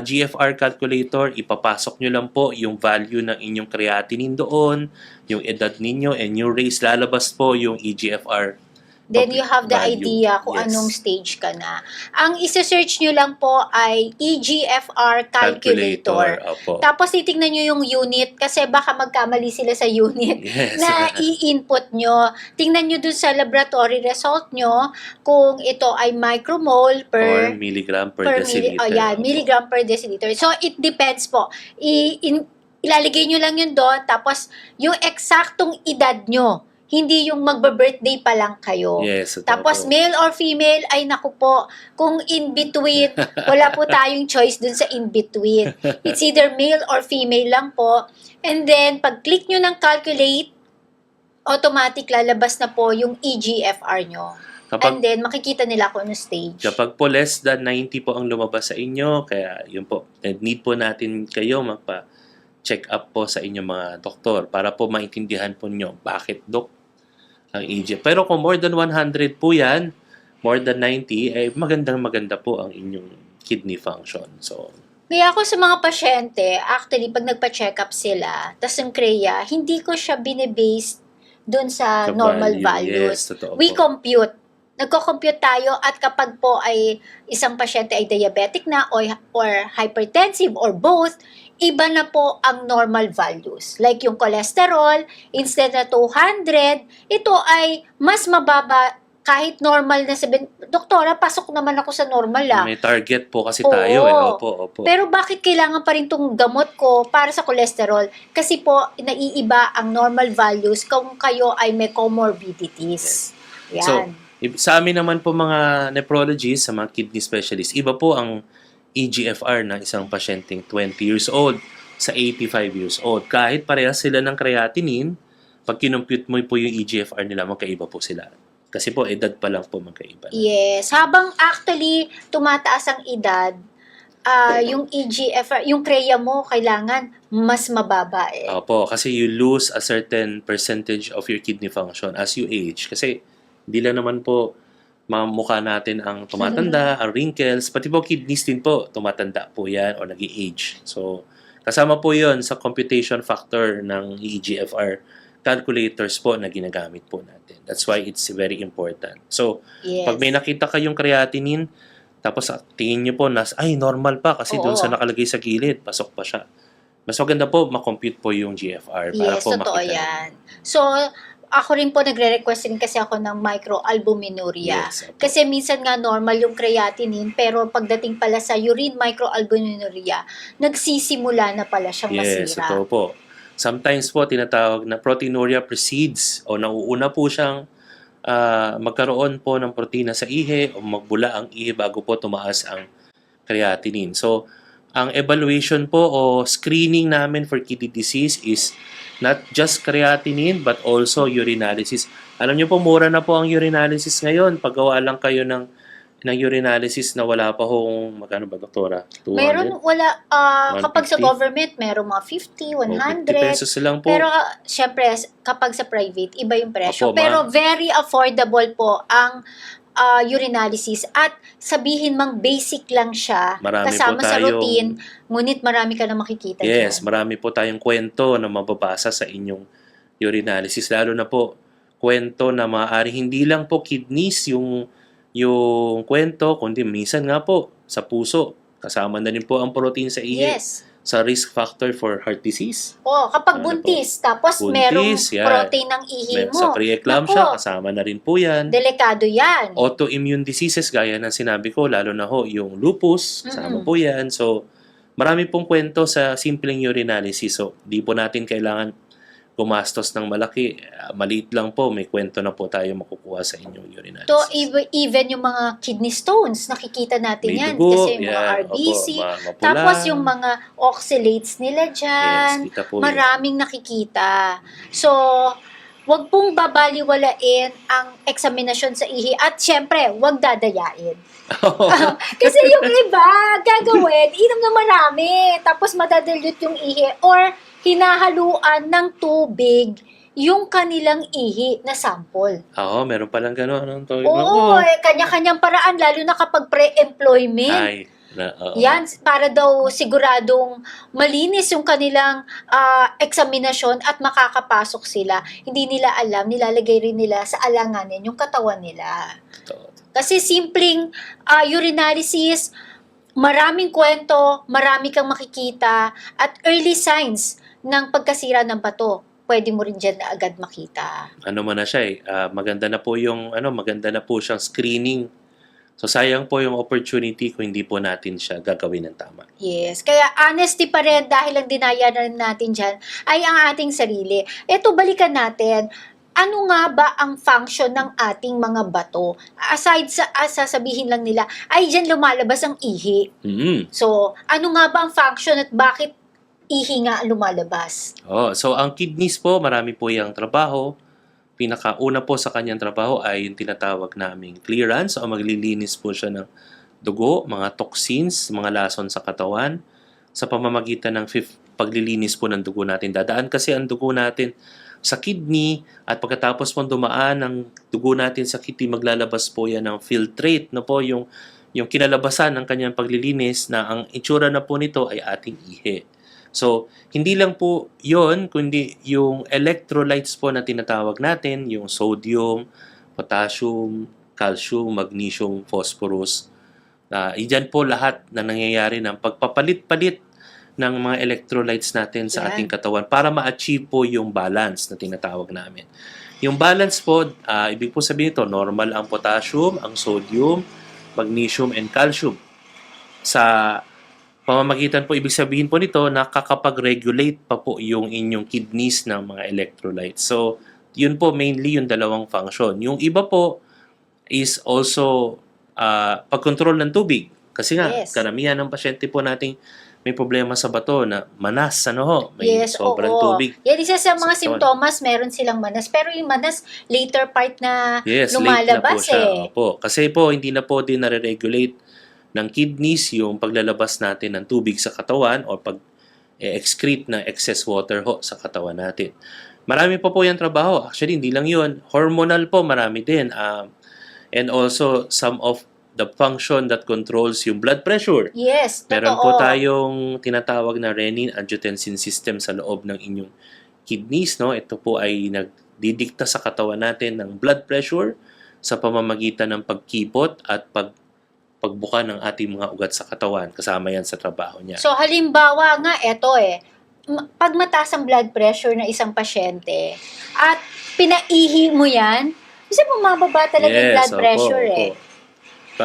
GFR calculator, ipapasok nyo lang po yung value ng inyong creatinine doon, yung edad ninyo, and yung race, lalabas po yung EGFR. Then you have the value. idea kung Yes. anong stage ka na. Ang isa-search nyo lang po ay EGFR calculator. Opo. Tapos titingnan nyo yung unit kasi baka magkamali sila sa unit Yes. na i-input nyo. Tingnan nyo dun sa laboratory result nyo kung ito ay micromole Or per milligram per deciliter. Opo. milligram per deciliter. So, it depends po. Ilalagay nyo lang yun doon, tapos yung eksaktong edad nyo, hindi yung magba-birthday pa lang kayo. Yes, totoo Tapos, po. male or female, ay naku po, kung in-between, wala po tayong choice dun sa in-between. It's either male or female lang po. And then, pag-click nyo ng calculate, automatic lalabas na po yung EGFR nyo. And then, makikita nila kung ano stage. Kapag po less than 90 po ang lumabas sa inyo, kaya yun po, need po natin kayo magpa-check up po sa inyong mga doktor para po maintindihan po nyo bakit ang EGFR. Pero kung more than 100 po yan, more than 90, eh maganda po ang inyong kidney function. So, Kaya ako sa mga pasyente, actually, pag nagpa-check up sila, tas yung CREA, hindi ko siya binibase dun sa the normal value. values. Yes, totoo We po. compute. Nagko-compute tayo at kapag po ay isang pasyente ay diabetic na or hypertensive or both, iba na po ang normal values. Like yung cholesterol, instead na 200, ito ay mas mababa kahit normal na sabihin, doktora, pasok naman ako sa normal lang. May target po kasi Oo. tayo eh. Opo. Pero bakit kailangan pa rin itong gamot ko para sa cholesterol? Kasi po, naiiba ang normal values kung kayo ay may comorbidities. Yan. So, sa amin naman po mga nephrologists, sa mga kidney specialists, iba po ang EGFR ng isang pasyenteng 20 years old sa 85 years old. Kahit parehas sila ng creatinine, pag kinumpute mo po yung EGFR nila, magkaiba po sila. Kasi po, edad pa lang po magkaiba. Yes. Habang actually tumataas ang edad, yung EGFR, yung CREA mo, kailangan mas mababa eh. Opo, kasi you lose a certain percentage of your kidney function as you age. Kasi hindi lang naman po mukha natin ang tumatanda, ang wrinkles, pati po kidneys din po, tumatanda po yan o nag-age. So, kasama po yon sa computation factor ng EGFR calculators po na ginagamit po natin. That's why it's very important. So, Yes. pag may nakita kayong creatinine, tapos tingin nyo po, ay, normal pa kasi doon Oo. sa nakalagay sa gilid, pasok pa siya. Mas maganda po, makompute po yung GFR para Yes, po totoo makita. yan. So, ako rin po nagre-request rin kasi ako ng microalbuminuria. Yes. Opo. Kasi minsan nga normal yung creatinine, pero pagdating pala sa urine microalbuminuria, nagsisimula na pala siyang Yes, masira. ito po. Sometimes po tinatawag na proteinuria precedes o nauuna po siyang magkaroon po ng protina sa ihi o magbula ang ihi bago po tumaas ang creatinine. So, ang evaluation po o screening namin for kidney disease is not just creatinine but also urinalysis. Alam niyo po, mura na po ang urinalysis ngayon. Paggawa lang kayo ng urinalysis na wala pa hong, magkano ba, doktora? 200? Meron, wala, kapag sa 150? government, meron mga 50, O, 50 pesos 100. lang po. Pero, syempre, kapag sa private, iba yung presyo. Opo, Pero, very affordable po ang urinalysis. At sabihin mang basic lang siya, Marami kasama po sa tayong- routine, ngunit marami ka na makikita Yes, dyan. marami po tayong kwento na mababasa sa inyong urinalysis. Lalo na po, kwento na maaari hindi lang po kidneys yung kwento, kundi minsan nga po sa puso. Kasama na rin po ang protein sa ihi Yes. sa risk factor for heart disease. Kapag Ano po? buntis, tapos Buntis, merong yan. protein ng ihi Sa mo. preeclampsia, Nako, kasama na rin po yan. delikado yan. Autoimmune diseases, gaya ng sinabi ko, lalo na ho, yung lupus, kasama po yan. So, marami pong kwento sa simpleng urinalysis. So, di po natin kailangan gumastos ng malaki. Maliit lang po, may kwento na po tayo makukuha sa inyong urinalysis. To even yung mga kidney stones, nakikita natin May yan. dugo, Kasi yung mga yan. RBC. Opo, mapula. Tapos yung mga oxalates nila Yes, dyan. kita po Maraming nakikita. So, wag pong babaliwalain ang eksaminasyon sa ihi. At syempre, wag dadayain. Kasi yung iba, gagawin, inom na marami. Tapos madadilute yung ihi. Or hinahaluan ng tubig yung kanilang ihi na sample. Oo, meron palang gano'n. Anong tawag? Oo, kanya-kanyang paraan, lalo na kapag pre-employment. Ay, oo. Yan, para daw siguradong malinis yung kanilang eksaminasyon at makakapasok sila. Hindi nila alam, nilalagay rin nila sa alanganin yung katawan nila. Totoo. Kasi simpleng urinalysis, maraming kwento, marami kang makikita, at early signs ng pagkasira ng bato, pwede mo rin dyan na agad makita. Ano man na siya maganda na po maganda na po siyang screening. So sayang po yung opportunity kung hindi po natin siya gagawin ng tama. Yes, kaya honesty pa rin dahil ang dinaya na rin natin dyan ay ang ating sarili. Ito, balikan natin. Ano nga ba ang function ng ating mga bato? Aside sa sasabihin lang nila, ay dyan lumalabas ang ihi. So, ano nga ba ang function at bakit ihi nga ang lumalabas? So ang kidneys po, marami po yung trabaho. Pinakauna po sa kanyang trabaho ay yung tinatawag naming clearance o maglilinis po siya ng dugo, mga toxins, mga lason sa katawan sa pamamagitan ng paglilinis po ng dugo natin. Dadaan kasi ang dugo natin sa kidney at pagkatapos po dumaan ng dugo natin sa kidney, maglalabas po yan ng filtrate na po yung kinalabasan ng kanyang paglilinis na ang itsura na po nito ay ating ihi. So, hindi lang po yon kundi yung electrolytes po na tinatawag natin, yung sodium, potassium, calcium, magnesium, phosphorus. Iyan po lahat na nangyayari ng pagpapalit-palit ng mga electrolytes natin sa ating katawan para ma-achieve po yung balance na tinatawag namin. Yung balance po, ibig po sabihin ito, normal ang potassium, ang sodium, magnesium, and calcium. Sa pamamagitan po, ibig sabihin po nito, nakakapag-regulate pa po yung inyong kidneys ng mga electrolytes. So, yun po mainly yung dalawang function. Yung iba po is also pag-control ng tubig. Kasi nga, Yes. karamihan ng pasyente po nating may problema sa bato na manas, may sobrang oo. tubig. Yan, isa sa mga Sa katawan. simptomas, meron silang manas. Pero yung manas, later part na Yes, late na po lumalabas siya. eh. Opo. Kasi po, hindi na po din nare-regulate ng kidneys yung paglalabas natin ng tubig sa katawan o pag-excrete ng excess water sa katawan natin. Marami pa po yung trabaho. Actually, hindi lang yun. Hormonal po, marami din. And also, some of the function that controls yung blood pressure. Yes, Meron totoo. po tayong tinatawag na renin-angiotensin system sa loob ng inyong kidneys. Ito po ay nagdidikta sa katawan natin ng blood pressure sa pamamagitan ng pagkipot at pagbuka ng ating mga ugat sa katawan. Kasama yan sa trabaho niya. So, halimbawa nga, eto pag mataas ang blood pressure ng isang pasyente at pinaihi mo yan, kasi bumababa talaga yung blood pressure eh.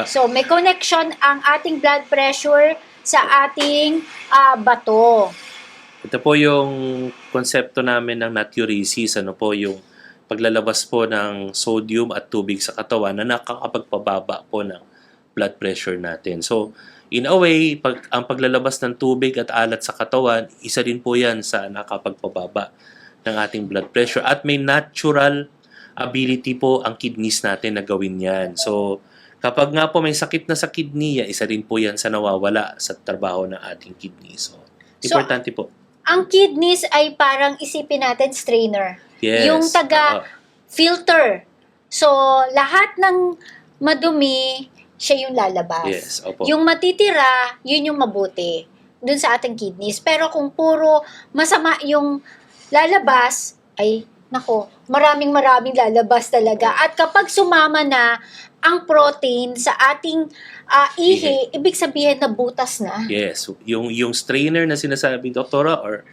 So, may connection ang ating blood pressure sa ating bato. Ito po yung konsepto namin ng natriuresis, ano po yung paglalabas po ng sodium at tubig sa katawan na nakakapagpababa po ng blood pressure natin. So, in a way, ang paglalabas ng tubig at alat sa katawan, isa din po yan sa nakakapagpababa ng ating blood pressure. At may natural ability po ang kidneys natin na gawin yan. So, kapag nga po may sakit na sa kidney, isa din po yan sa nawawala sa trabaho ng ating kidney. So, importante po. Ang kidneys ay parang isipin natin strainer. Yes. Yung taga-filter. So, lahat ng madumi, siya yung lalabas. Yes, opo. Yung matitira, yun yung mabuti dun sa ating kidneys. Pero kung puro masama yung lalabas, ay, nako, maraming lalabas talaga. At kapag sumama na ang protein sa ating ihi, ibig sabihin na butas na. Yes, yung strainer na sinasabi, doktora, or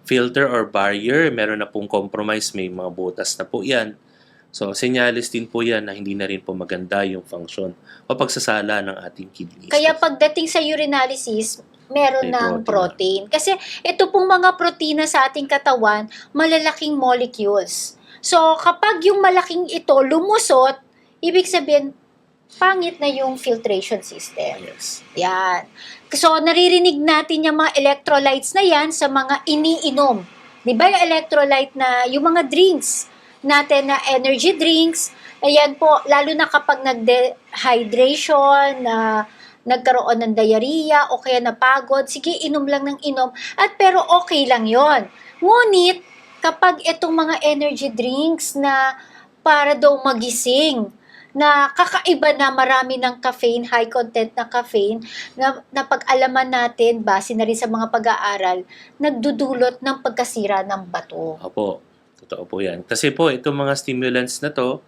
filter or barrier, meron na pong compromise, may mga butas na po yan. So, senyales din po yan na hindi na rin po maganda yung function o pagsasala ng ating kidneys. Kaya pagdating sa urinalysis, meron ng protein. Kasi ito pong mga protina sa ating katawan, malalaking molecules. So, kapag yung malaking ito lumusot, ibig sabihin, pangit na yung filtration system. Yes. Yan. So, naririnig natin yung mga electrolytes na yan sa mga iniinom. Di ba yung electrolyte na, yung mga drinks natin na energy drinks, ayan po, lalo na kapag nag-dehydration, na nagkaroon ng diarrhea o kaya napagod, sige, inom lang ng inom, at pero okay lang yon. Ngunit, kapag itong mga energy drinks na para daw magising, na kakaiba na marami ng caffeine, high content na caffeine, na pag-alaman natin, base na rin sa mga pag-aaral, nagdudulot ng pagkasira ng bato. Opo, totoo po yan. Kasi po, itong mga stimulants na to,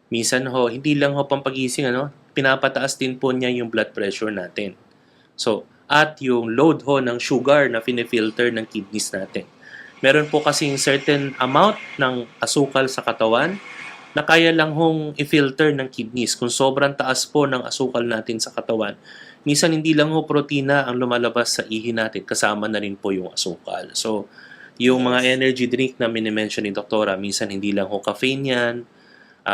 minsan ho, hindi lang ho pampagising, pinapataas din po niya yung blood pressure natin. So, at yung load ho ng sugar na finifilter ng kidneys natin. Meron po kasing certain amount ng asukal sa katawan na kaya lang hong i-filter ng kidneys. Kung sobrang taas po ng asukal natin sa katawan, minsan hindi lang ho protina ang lumalabas sa ihi natin, kasama na rin po yung asukal. So, yung mga energy drink na minimension ni Doktora, minsan hindi lang ho caffeine yan,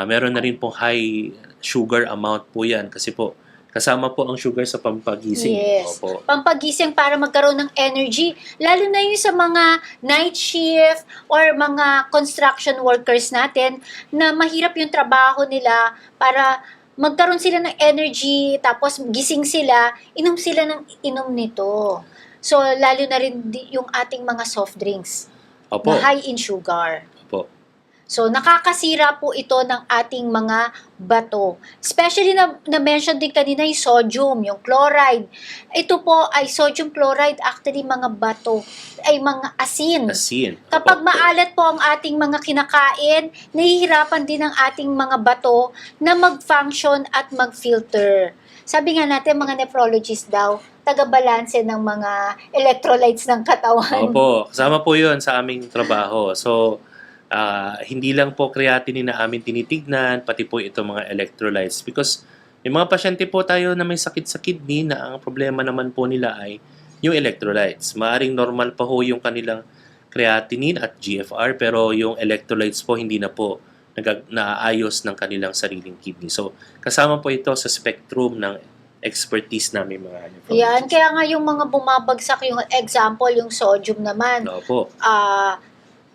meron na rin pong high sugar amount po yan kasi po, kasama po ang sugar sa pampagising. Yes. Opo. Pampagising para magkaroon ng energy. Lalo na yung sa mga night shift or mga construction workers natin na mahirap yung trabaho nila para magkaroon sila ng energy tapos gising sila, inom sila ng inom nito. So, lalo na rin yung ating mga soft drinks Opo. na high in sugar. Opo. So, nakakasira po ito ng ating mga bato. Especially na-mention din kanina yung sodium, yung chloride. Ito po ay sodium chloride, actually mga bato, ay mga asin. Asin. Kapag maalat po ang ating mga kinakain, nahihirapan din ang ating mga bato na mag-function at mag-filter. Sabi nga natin, mga nephrologist daw, taga-balanse ng mga electrolytes ng katawan. Opo, kasama po yun sa aming trabaho. So, hindi lang po creatinine na amin tinitignan, pati po ito mga electrolytes. Because may mga pasyente po tayo na may sakit sa kidney na ang problema naman po nila ay yung electrolytes. Maaring normal pa ho yung kanilang creatinine at GFR, pero yung electrolytes po hindi na po naayos ng kanilang sariling kidney. So, kasama po ito sa spectrum ng expertise namin mga nephrologists. Yan, kaya nga yung mga bumabagsak, yung example, yung sodium naman, Opo.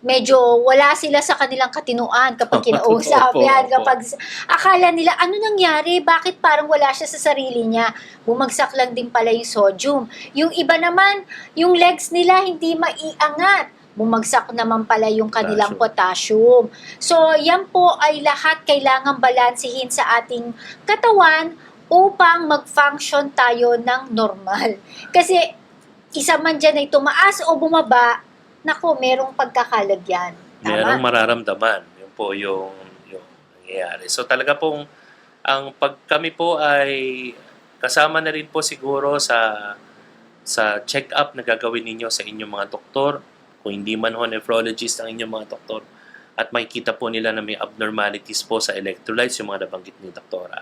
medyo wala sila sa kanilang katinuan kapag kinausap. Yan, kapag akala nila, ano nangyari? Bakit parang wala siya sa sarili niya? Bumagsak lang din pala yung sodium. Yung iba naman, yung legs nila hindi maiangat. Bumagsak naman pala yung kanilang potassium. So, yan po ay lahat kailangan balansehin sa ating katawan upang mag-function tayo ng normal. Kasi, isa man dyan ay tumaas o bumaba, naku, merong pagkakalagyan. Tama? Merong mararamdaman. Yun po yung nangyayari. So talaga pong, pag kami po ay kasama na rin po siguro sa check-up na gagawin ninyo sa inyong mga doktor, kung hindi man ho nephrologist ang inyong mga doktor, at makikita po nila na may abnormalities po sa electrolytes, yung mga nabanggit ni doktora,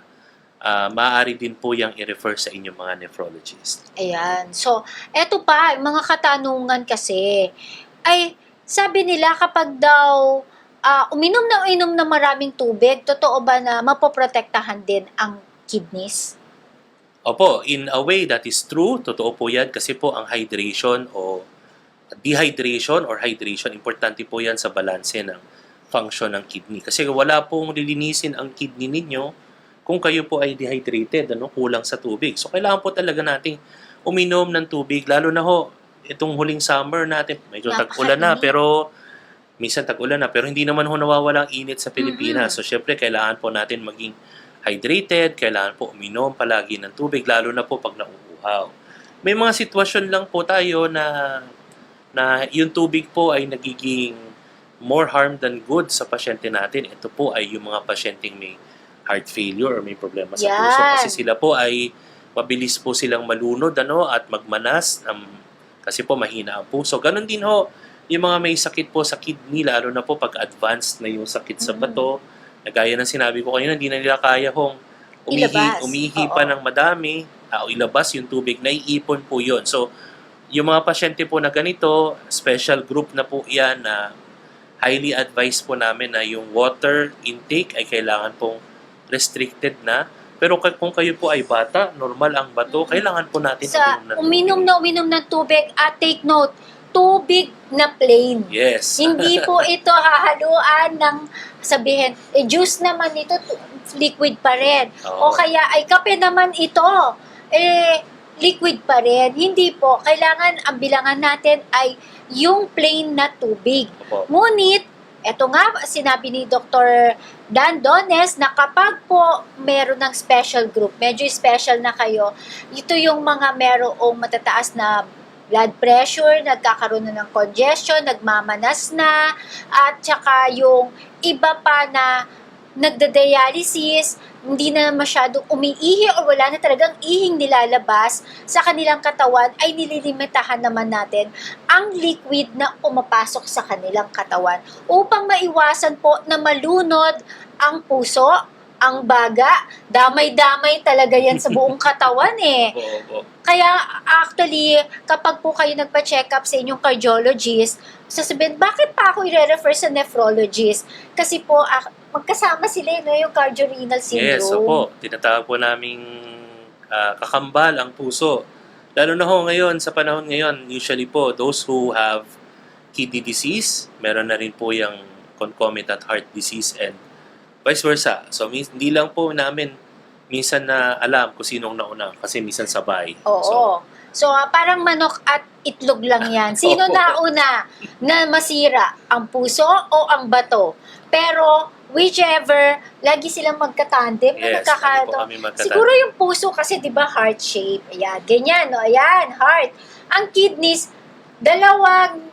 maaari din po yung i-refer sa inyong mga nephrologist. Ayan. So, eto pa, mga katanungan kasi, ay, sabi nila kapag daw uminom ng maraming tubig, totoo ba na mapoprotektahan din ang kidneys? Opo, in a way that is true, totoo po yan kasi po ang hydration o dehydration or hydration, importante po yan sa balanse ng function ng kidney. Kasi wala pong lilinisin ang kidney ninyo kung kayo po ay dehydrated, kulang sa tubig. So kailangan po talaga nating uminom ng tubig, lalo na ho, itong huling summer natin, medyo tag-ulan na, pero minsan tag-ulan na, pero hindi naman ho nawawalang init sa Pilipinas. So syempre, kailangan po natin maging hydrated, kailangan po uminom palagi ng tubig, lalo na po pag nauuhaw. May mga sitwasyon lang po tayo na yung tubig po ay nagiging more harm than good sa pasyente natin. Ito po ay yung mga pasyenteng may heart failure or may problema sa puso. Kasi sila po ay mabilis po silang malunod at magmanas kasi po mahina ang puso. Ganon din ho, yung mga may sakit po sa kidney, lalo na po pag advanced na yung sakit sa bato, na gaya ng sinabi ko kanina, hindi na nila kaya hong umihi pa ng madami, o ilabas yung tubig, naiipon po yun. So, yung mga pasyente po na ganito, special group na po yan na highly advised po namin na yung water intake ay kailangan pong restricted na. Pero kung kayo po ay bata, normal ang bato, kailangan po natin uminom ng tubig. At take note, tubig na plain. Yes. Hindi po ito hahaluan ng sabihin, juice naman ito, liquid pa rin. O kaya ay kape naman ito, liquid pa rin. Hindi po. Kailangan ang bilangan natin ay yung plain na tubig. Opo. Ngunit, eto nga, sinabi ni Dr. Dan Dones na kapag po meron ng special group, medyo special na kayo, ito yung mga merong matataas na blood pressure, nagkakaroon na ng congestion, nagmamanas na, at saka yung iba pa na nagda-dialysis, hindi na masyadong umiihi o wala na talagang ihing nilalabas sa kanilang katawan, ay nililimitahan naman natin ang liquid na umapasok sa kanilang katawan upang maiwasan po na malunod ang puso, ang baga, damay-damay talaga yan sa buong katawan eh. Kaya actually, kapag po kayo nagpa-check up sa inyong cardiologist, sasabihin, bakit pa ako i-refer sa nephrologist? Kasi po, magkasama sila yung cardio-renal syndrome. Yes, opo. Tinatawag po naming kakambal ang puso. Lalo na ho ngayon, sa panahon ngayon, usually po, those who have kidney disease, meron na rin po yung concomitant heart disease and vice versa. So, hindi lang po namin minsan na alam kung sinong nauna kasi minsan sabay. Oo. So parang manok at itlog lang yan. Sino nauna na masira? Ang puso o ang bato? Pero whichever, lagi silang magkatandem na lagi po kami magkatandem. Siguro yung puso kasi 'di ba heart shape. Ayan, ganyan, no? Ayan, heart. Ang kidneys, dalawang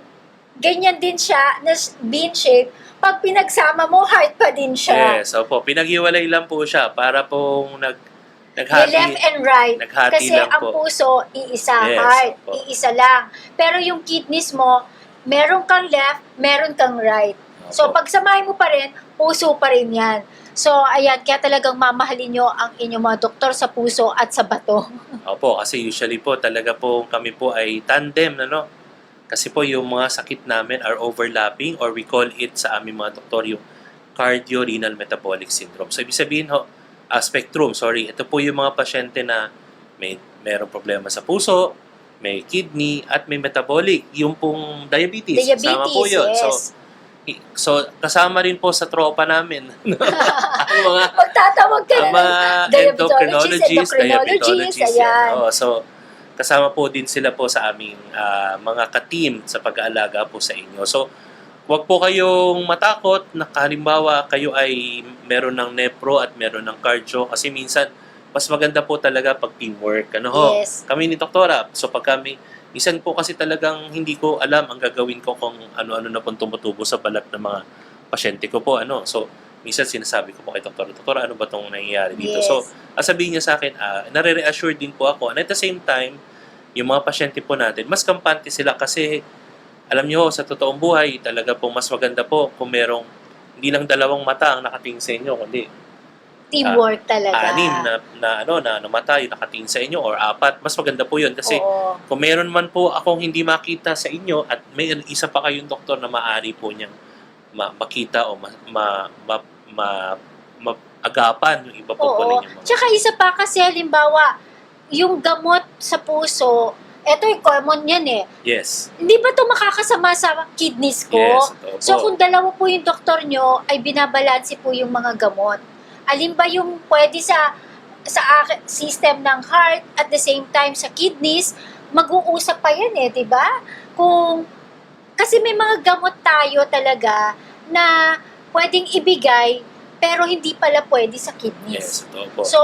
ganyan din siya na bean shape. Pag pinagsama mo, heart pa din siya. Yes, opo. Pinaghiwalay lang po siya para pong May left and right. Naghati Kasi lang ang po. puso, iisa, Yes, heart, opo. iisa lang. Pero yung kidneys mo, meron kang left, meron kang right. So, Opo. pagsamahin mo pa rin, puso pa rin yan. So, ayan, kaya talagang mamahalin nyo ang inyong mga doktor sa puso at sa bato. Opo, kasi usually po talaga po kami po ay tandem, Kasi po yung mga sakit namin are overlapping or we call it sa aming mga doktor yung cardio-renal metabolic syndrome. So, ibig sabihin spectrum, ito po yung mga pasyente na mayroong problema sa puso, may kidney, at may metabolic. Yung pong diabetes, kasama po yun. Yes. So, kasama rin po sa tropa namin. Ang mga Pagtatawag ka na ng endocrinologists, diabetologists. ayan. So, kasama po din sila po sa aming mga ka-team sa pag-aalaga po sa inyo. So, huwag po kayong matakot na halimbawa kayo ay meron ng nepro at meron ng cardio kasi minsan mas maganda po talaga pag teamwork. Yes. Kami ni Doktora. So, pag kami, minsan po kasi talagang hindi ko alam ang gagawin ko kung ano-ano na pong tumutubo sa balat ng mga pasyente ko po. So, minsan sinasabi ko po kay Doktora, ano ba itong nangyayari dito? Yes. So, sabihin niya sa akin, nare-reassure din po ako. And at the same time, yung mga pasyente po natin, mas kampante sila kasi alam niyo sa totoong buhay, talaga pong mas maganda po kung merong hindi lang dalawang mata ang nakatingin sa inyo, kundi Teamwork talaga. anim na namatay, nakatingin sa inyo or apat. Mas maganda po yun kasi Oo. kung meron man po akong hindi makita sa inyo at may isa pa kayong doktor na maaari po niyang makita o maagapan yung iba po po Oo. ninyong mga... Tsaka isa pa kasi, halimbawa, yung gamot sa puso, eto yung common yan eh. Yes. Hindi ba ito makakasama sa kidneys ko? Yes, ito So po. kung dalawa po yung doktor nyo, ay binabalanse po yung mga gamot. Alin ba yung pwede sa system ng heart at the same time sa kidneys, mag-uusap pa yan eh, di ba? Kasi may mga gamot tayo talaga na pwedeng ibigay pero hindi pala pwede sa kidneys. Yes, ito po. So,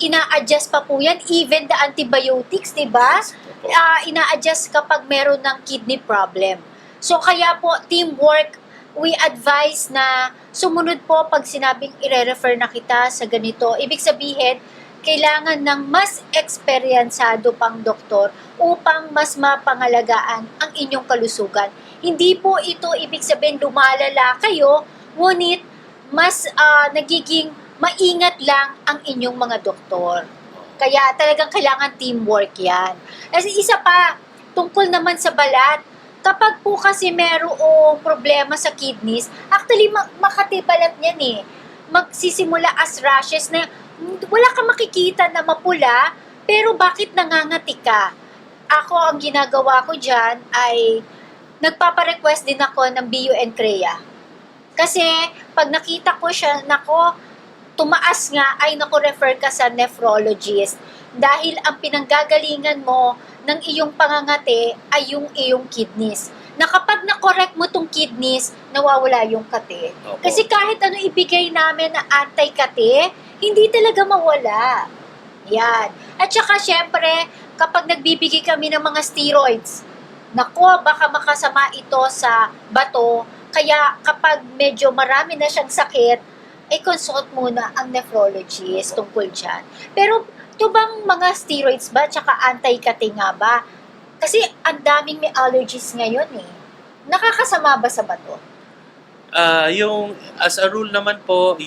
ina-adjust pa po yan, even the antibiotics, di ba? Yes, ito po. Ina-adjust kapag meron ng kidney problem. So, kaya po, teamwork, we advise na sumunod po pag sinabing ire-refer na kita sa ganito. Ibig sabihin, kailangan ng mas eksperyensado pang doktor upang mas mapangalagaan ang inyong kalusugan. Hindi po ito ibig sabihin lumalala kayo, ngunit mas nagiging maingat lang ang inyong mga doktor. Kaya talagang kailangan teamwork yan. Kasi isa pa, tungkol naman sa balat, kapag po kasi merong problema sa kidneys, actually makati balat yan eh. Magsisimula as rashes na wala kang makikita na mapula, pero bakit nangangati ka? Ako, ang ginagawa ko dyan ay nagpaparequest din ako ng BUN CREA. Kasi pag nakita ko siya, nako, tumaas nga, ay nako, refer ka sa nephrologist. Dahil ang pinanggagalingan mo ng iyong pangangati ay yung iyong kidneys. Na kapag na-correct mo tong kidneys, nawawala yung kate. Opo. Kasi kahit ano ibigay namin na anti-kate, hindi talaga mawala. Yan. At saka syempre, kapag nagbibigay kami ng mga steroids, nako, baka makasama ito sa bato. Kaya kapag medyo marami na siyang sakit, consult muna ang nephrologist tungkol dyan. Pero ito bang mga steroids ba, tsaka anti-kate nga ba? Kasi ang daming may allergies ngayon eh. Nakakasama ba sa bato? Yung as a rule naman po,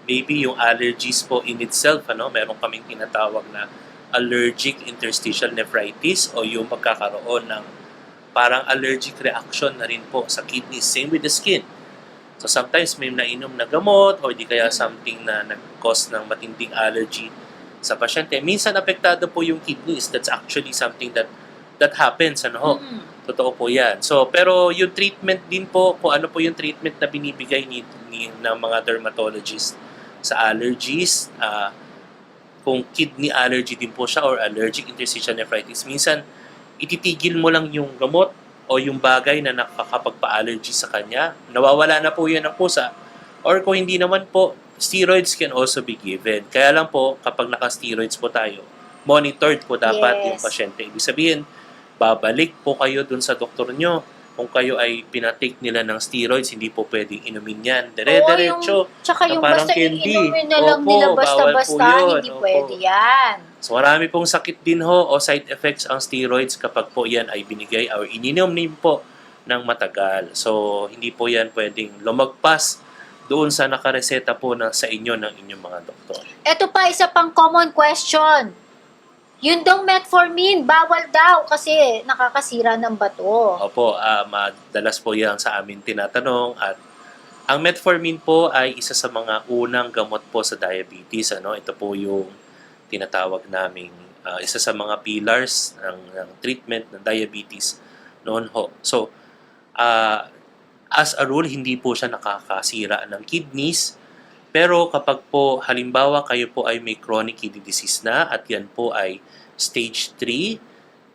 maybe yung allergies po in itself, meron kaming tinatawag na allergic interstitial nephritis o yung pagkakaroon ng parang allergic reaction na rin po sa kidneys. Same with the skin. So sometimes may nainom na gamot or di kaya something na nag-cause ng matinding allergy sa pasyente. Minsan apektado po yung kidneys. That's actually something that happens, Totoo po yan. So, pero yung treatment din po, kung ano po yung treatment na binibigay ng mga dermatologist sa allergies, kung kidney allergy din po siya or allergic interstitial nephritis, minsan ititigil mo lang yung gamot o yung bagay na nakakapagpa-allergy sa kanya, nawawala na po yan ng pusa. Or kung hindi naman po, steroids can also be given. Kaya lang po, kapag naka-steroids po tayo, monitored po dapat yung pasyente. Ibig sabihin, babalik po kayo dun sa doktor nyo. Kung kayo ay pinatake nila ng steroids, hindi po pwedeng inumin yan. Dire-diretso. Tsaka yung parang basta candy. inumin na lang Opo, nila bawal po basta-basta, yun. hindi Opo. pwede yan. So marami pong sakit din ho o side effects ang steroids kapag po yan ay binigay o ininom din po ng matagal. So hindi po yan pwedeng lumagpas doon sa nakareseta po sa inyo ng inyong mga doktor. Ito pa, isa pang common question. Yun daw metformin, bawal daw kasi nakakasira ng bato. Opo, madalas po yan sa amin tinatanong at ang metformin po ay isa sa mga unang gamot po sa diabetes. Ito po yung tinatawag naming isa sa mga pillars ng treatment ng diabetes noon ho. So, as a rule, hindi po siya nakakasira ng kidneys. Pero kapag po, halimbawa, kayo po ay may chronic kidney disease na at yan po ay stage 3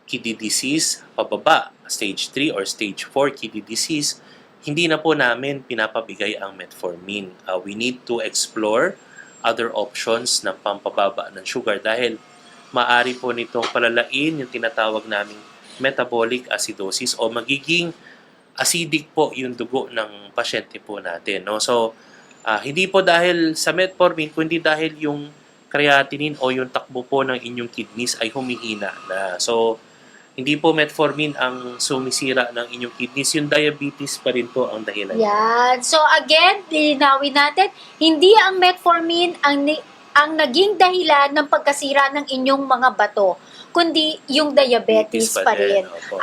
kidney disease pababa, stage 3 or stage 4 kidney disease, hindi na po namin pinapabigay ang metformin. We need to explore other options ng pampababa ng sugar dahil maari po nitong palalain yung tinatawag naming metabolic acidosis o magiging acidic po yung dugo ng pasyente po natin. So, hindi po dahil sa metformin, kundi dahil yung creatinine o yung takbo po ng inyong kidneys ay humihina na. So, Hindi po metformin ang sumisira ng inyong kidneys, yung diabetes pa rin po ang dahilan. Yan. So again, lilinawin natin, hindi ang metformin ang naging dahilan ng pagkasira ng inyong mga bato, kundi yung diabetes pa rin. Opo.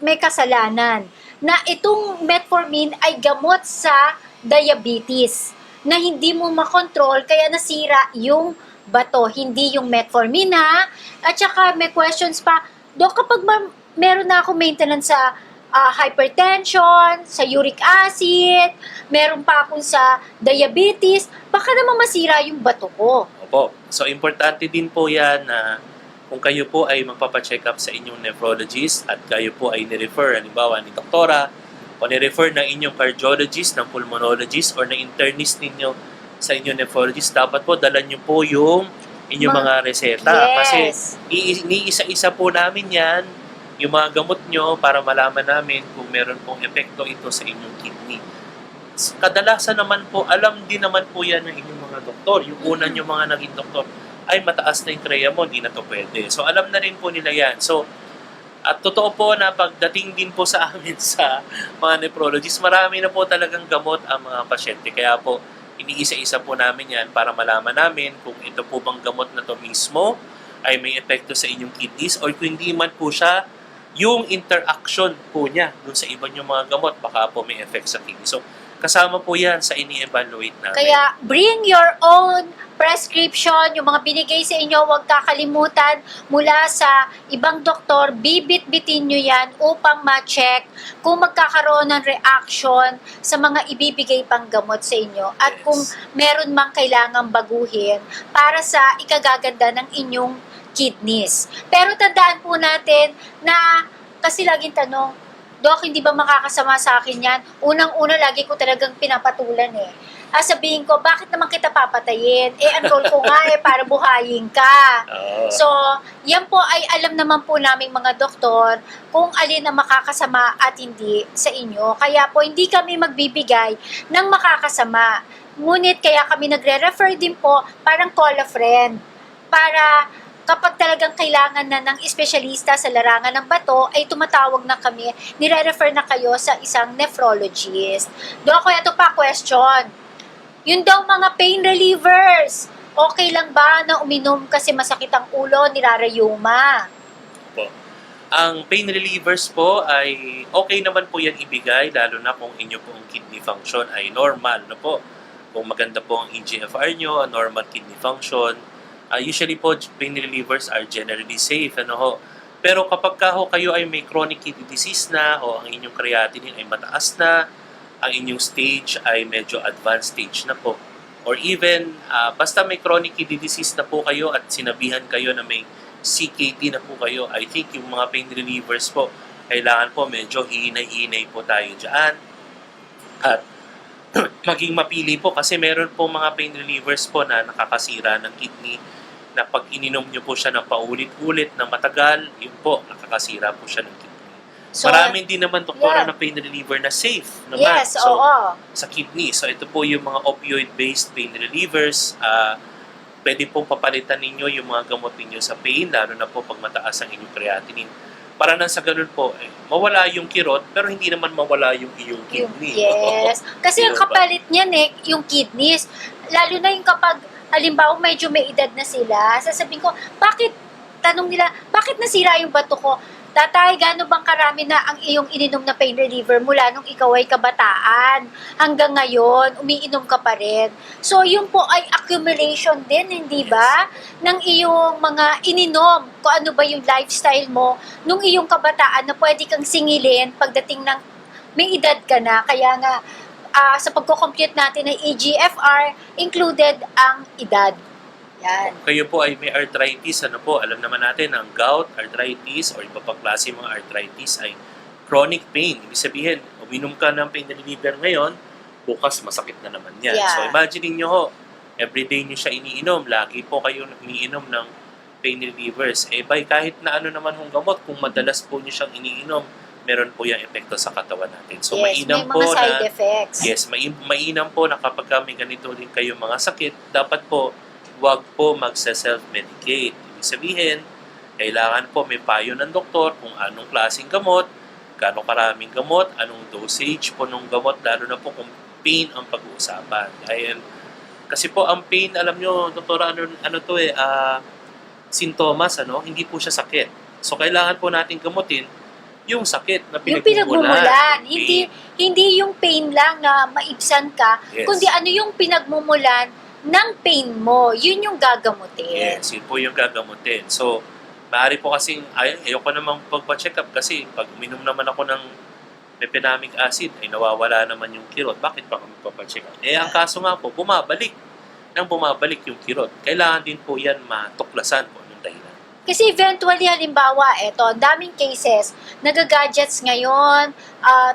May kasalanan na itong metformin ay gamot sa diabetes na hindi mo makontrol kaya nasira yung bato, hindi yung metformin ha. At saka may questions pa, Dok, kapag meron na ako maintenance sa hypertension, sa uric acid, meron pa akong sa diabetes, baka naman masira yung bato ko. Opo. So, importante din po yan na kung kayo po ay magpapacheck up sa inyong nephrologist at kayo po ay nirefer, halimbawa ni doktora, o nirefer ng inyong cardiologist, ng pulmonologist, or ng internist ninyo sa inyong nephrologist, dapat po dala nyo po yung inyong mga reseta. Kasi isa-isa po namin yan, yung mga gamot nyo, para malaman namin kung meron pong epekto ito sa inyong kidney. Kadalasan naman po, alam din naman po yan ng inyong mga doktor. Yung una nyo mga naging doktor, ay mataas na yung kreya mo, hindi na to pwede. So alam na rin po nila yan. So, at totoo po na pagdating din po sa amin sa mga nephrologists, marami na po talagang gamot ang mga pasyente. Kaya po, iniisa-isa po namin yan para malaman namin kung ito po bang gamot na to mismo ay may epekto sa inyong kidneys or kung hindi man po siya yung interaction po niya dun sa iba yung mga gamot, baka po may effect sa kidney. So, kasama po yan sa ini-evaluate namin. Kaya bring your own prescription, yung mga binigay sa inyo, huwag kakalimutan mula sa ibang doktor, bibit-bitin nyo yan upang ma-check kung magkakaroon ng reaction sa mga ibibigay pang gamot sa inyo at kung meron mang kailangang baguhin para sa ikagaganda ng inyong kidneys. Pero tandaan po natin na kasi laging tanong, Dok, hindi ba makakasama sa akin yan? Unang-una, lagi ko talagang pinapatulan eh. Sabihin ko, bakit naman kita papatayin? Enroll ko nga para buhayin ka. So, yan po ay alam naman po naming mga doktor kung alin ang makakasama at hindi sa inyo. Kaya po, hindi kami magbibigay ng makakasama. Ngunit kaya kami nagre-refer din po, parang call a friend. Para kapag talagang kailangan na ng espesyalista sa larangan ng bato, ay tumatawag na kami, nire-refer na kayo sa isang nephrologist. Doon ako ito pa question. Yun daw mga pain relievers, okay lang ba na uminom kasi masakit ang ulo, nirarayuma? Po. Ang pain relievers po ay okay naman po yan ibigay, lalo na kung inyo pong kidney function ay normal. No po? Kung maganda po ang eGFR nyo, a normal kidney function, usually po, pain relievers are generally safe. Ano ho? Pero kapag kayo ay may chronic kidney disease na o ang inyong creatinine ay mataas na, ang inyong stage ay medyo advanced stage na po. Or even, basta may chronic kidney disease na po kayo at sinabihan kayo na may CKD na po kayo, I think yung mga pain relievers po, kailangan po medyo hinay-hinay po tayo dyan. At maging mapili po kasi meron po mga pain relievers po na nakakasira ng kidney na pag ininom nyo po siya ng paulit-ulit na matagal, yun po, nakakasira po siya ng kidney. So, maraming din naman doktora na pain reliever na safe naman sa kidney. So ito po yung mga opioid-based pain relievers. Pwede pong papalitan ninyo yung mga gamot ninyo sa pain, lalo na po pag mataas ang inyong creatinine. Para nang sa ganun po, mawala yung kirot, pero hindi naman mawala yung iyong kidney. Yes. Kasi yung kapalit niyan yung kidneys. Lalo na yung kapag, halimbawa, medyo may edad na sila, sasabihin ko, tanong nila, bakit nasira yung bato ko? Tatay, gaano bang karami na ang iyong ininom na pain reliever mula nung ikaw ay kabataan? Hanggang ngayon, umiinom ka pa rin. So, yun po ay accumulation din, hindi ba? Ng iyong mga ininom. Kung ano ba yung lifestyle mo nung iyong kabataan na pwede kang singilin pagdating ng may edad ka na. Kaya nga, sa pagko-compute natin ng eGFR, included ang edad. Yan. Kung kayo po ay may arthritis, alam naman natin ang gout, arthritis, or iba pang klase mga arthritis ay chronic pain. Ibig sabihin, uminom ka ng pain reliever ngayon, bukas masakit na naman yan. Yeah. So imagine niyo ho, everyday niyo siya iniinom, lagi po kayo umiinom ng pain relievers. Kahit na ano naman hong gamot, kung madalas po niyo siyang iniinom, meron po yung epekto sa katawan natin. So mainam may mga side effects. Yes, mainam po na kapag may ganito din kayo mga sakit, dapat po wag po magsa-self-medicate. Ibig sabihin, Kailangan po may payo ng doktor kung anong klaseng gamot, gaano karaming gamot, anong dosage po ng gamot, lalo na po kung pain ang pag-uusapan. Dahil kasi po ang pain, alam nyo, doktora, ano to sintomas, hindi po siya sakit. So kailangan po natin gamutin yung sakit na Yung pinagmumulan. pinagmumulan. Yung pain. Hindi yung pain lang na maibsan ka, Yes. kundi ano yung pinagmumulan ng pain mo. Yun yung gagamutin. Yes, yun po yung gagamutin. So, maaari po kasing, ayoko namang pagpa-check up kasi pag uminom naman ako ng mefenamic acid, ay nawawala naman yung kirot. Bakit pa kami papacheck up? Ang kaso nga po, bumabalik yung kirot. Kailangan din po yan matuklasan po ng dahilan. Kasi eventually, halimbawa, eto, ang daming cases, nagagadgets ngayon,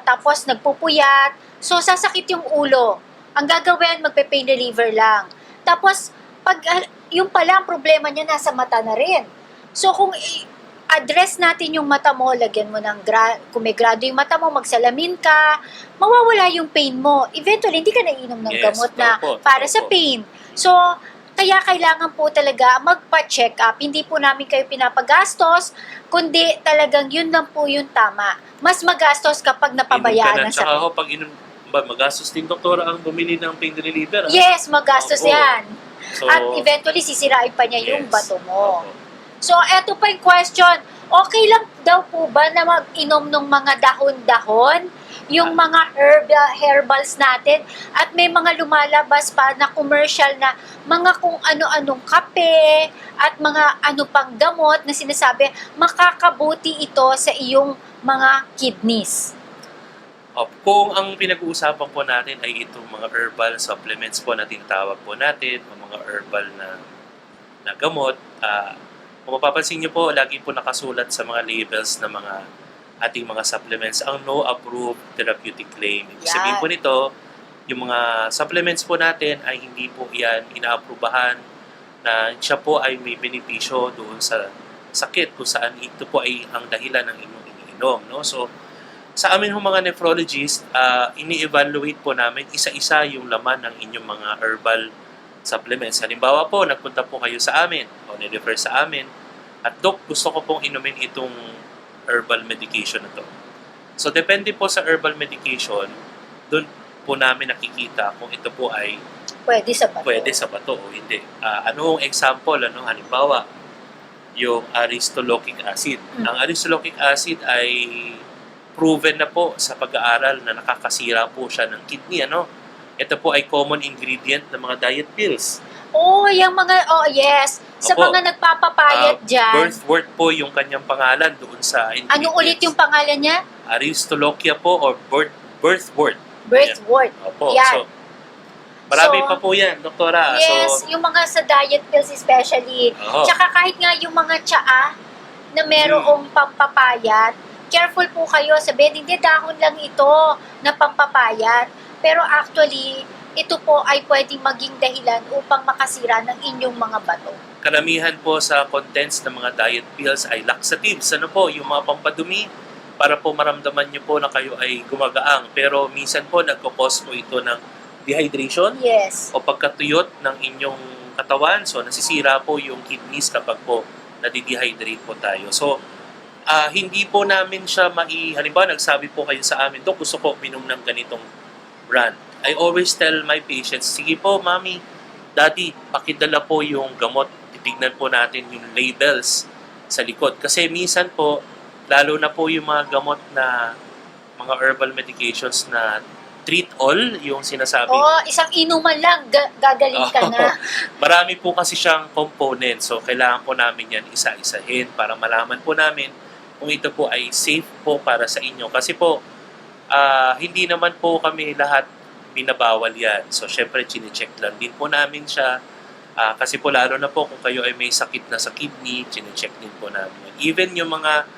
tapos nagpupuyat, so sasakit yung ulo. Ang gagawin, magpe-pain reliever lang. Tapos, pag yung pala, ang problema niya nasa mata na rin. So, kung address natin yung mata mo, lagyan mo ng, kung may grado yung mata mo, magsalamin ka, mawawala yung pain mo. Eventually, hindi ka nainom ng gamot na para sa pain. So, kaya kailangan po talaga magpa-check up. Hindi po namin kayo pinapagastos, kundi talagang yun lang po yung tama. Mas magastos kapag napabayaan na sa Tsaka ako, pag inom, magastos din doktora ang bumili ng pain reliever. Yes, magastos yan. So, At eventually, sisirain pa niya yung bato mo. Opo. So, eto pa yung question. Okay lang daw po ba na mag-inom ng mga dahon-dahon? Yung mga herbals natin? At may mga lumalabas pa na commercial na mga kung ano-anong kape at mga ano pang gamot na sinasabi, makakabuti ito sa iyong mga kidneys. Kung ang pinag-uusapan po natin ay itong mga herbal supplements po na tinatawag po natin, o mga herbal na gamot, kung mapapansin niyo po, lagi po nakasulat sa mga labels ng mga ating mga supplements ang no approved therapeutic claim. Ibig sabihin po nito, yung mga supplements po natin ay hindi po yan inaaprubahan na siya po ay may benepisyo doon sa sakit kung saan ito po ay ang dahilan ng inyong iniinom. No? So, sa amin mga nephrologist, ini-evaluate po namin isa-isa yung laman ng inyong mga herbal supplements. Halimbawa po, nagpunta po kayo sa amin o nirefer sa amin at Dok, gusto ko pong inumin itong herbal medication na to. So, depende po sa herbal medication, doon po namin nakikita kung ito po ay Pwede sa bato o hindi. Anong example? Halimbawa, yung aristolochic acid. Ang aristolochic acid ay proven na po sa pag-aaral na nakakasira po siya ng kidney. Ito po ay common ingredient ng mga diet pills. Yes. Sa mga nagpapapayat dyan. Birthwort po yung kanyang pangalan doon sa ingredients. Ano ulit yung pangalan niya? Aristolochia po or birthwort. Birthwort. Opo. Yan. So, marami pa po yan, doktora. Yes, yung mga sa diet pills especially. Tsaka kahit nga yung mga tsaa na merong pampapayat, careful po kayo. Sabihin, hindi dahon lang ito na pampapayat. Pero actually, ito po ay pwedeng maging dahilan upang makasira ng inyong mga bato. Karamihan po sa contents ng mga diet pills ay laxatives. Yung mga pampadumi para po maramdaman nyo po na kayo ay gumagaang. Pero minsan po nagkakos po ito ng dehydration o pagkatuyot ng inyong katawan. So nasisira po yung kidneys kapag po nadidehydrate po tayo. So hindi po namin siya halimbawa nagsabi po kayo sa amin, Dok, gusto ko minom ng ganitong brand. I always tell my patients, sige po, Mami, Daddy, pakidala po yung gamot. Titignan po natin yung labels sa likod. Kasi minsan po, lalo na po yung mga gamot na mga herbal medications na treat all, yung sinasabi. Isang inuman lang, gagaling ka na. Marami po kasi siyang components. So, kailangan po namin yan isa-isahin para malaman po namin kung ito po ay safe po para sa inyo. Kasi po, hindi naman po kami lahat binabawal yan. So, syempre, chinecheck lang din po namin siya. Kasi po, lalo na po kung kayo ay may sakit na sa kidney, chinecheck din po namin. Even yung mga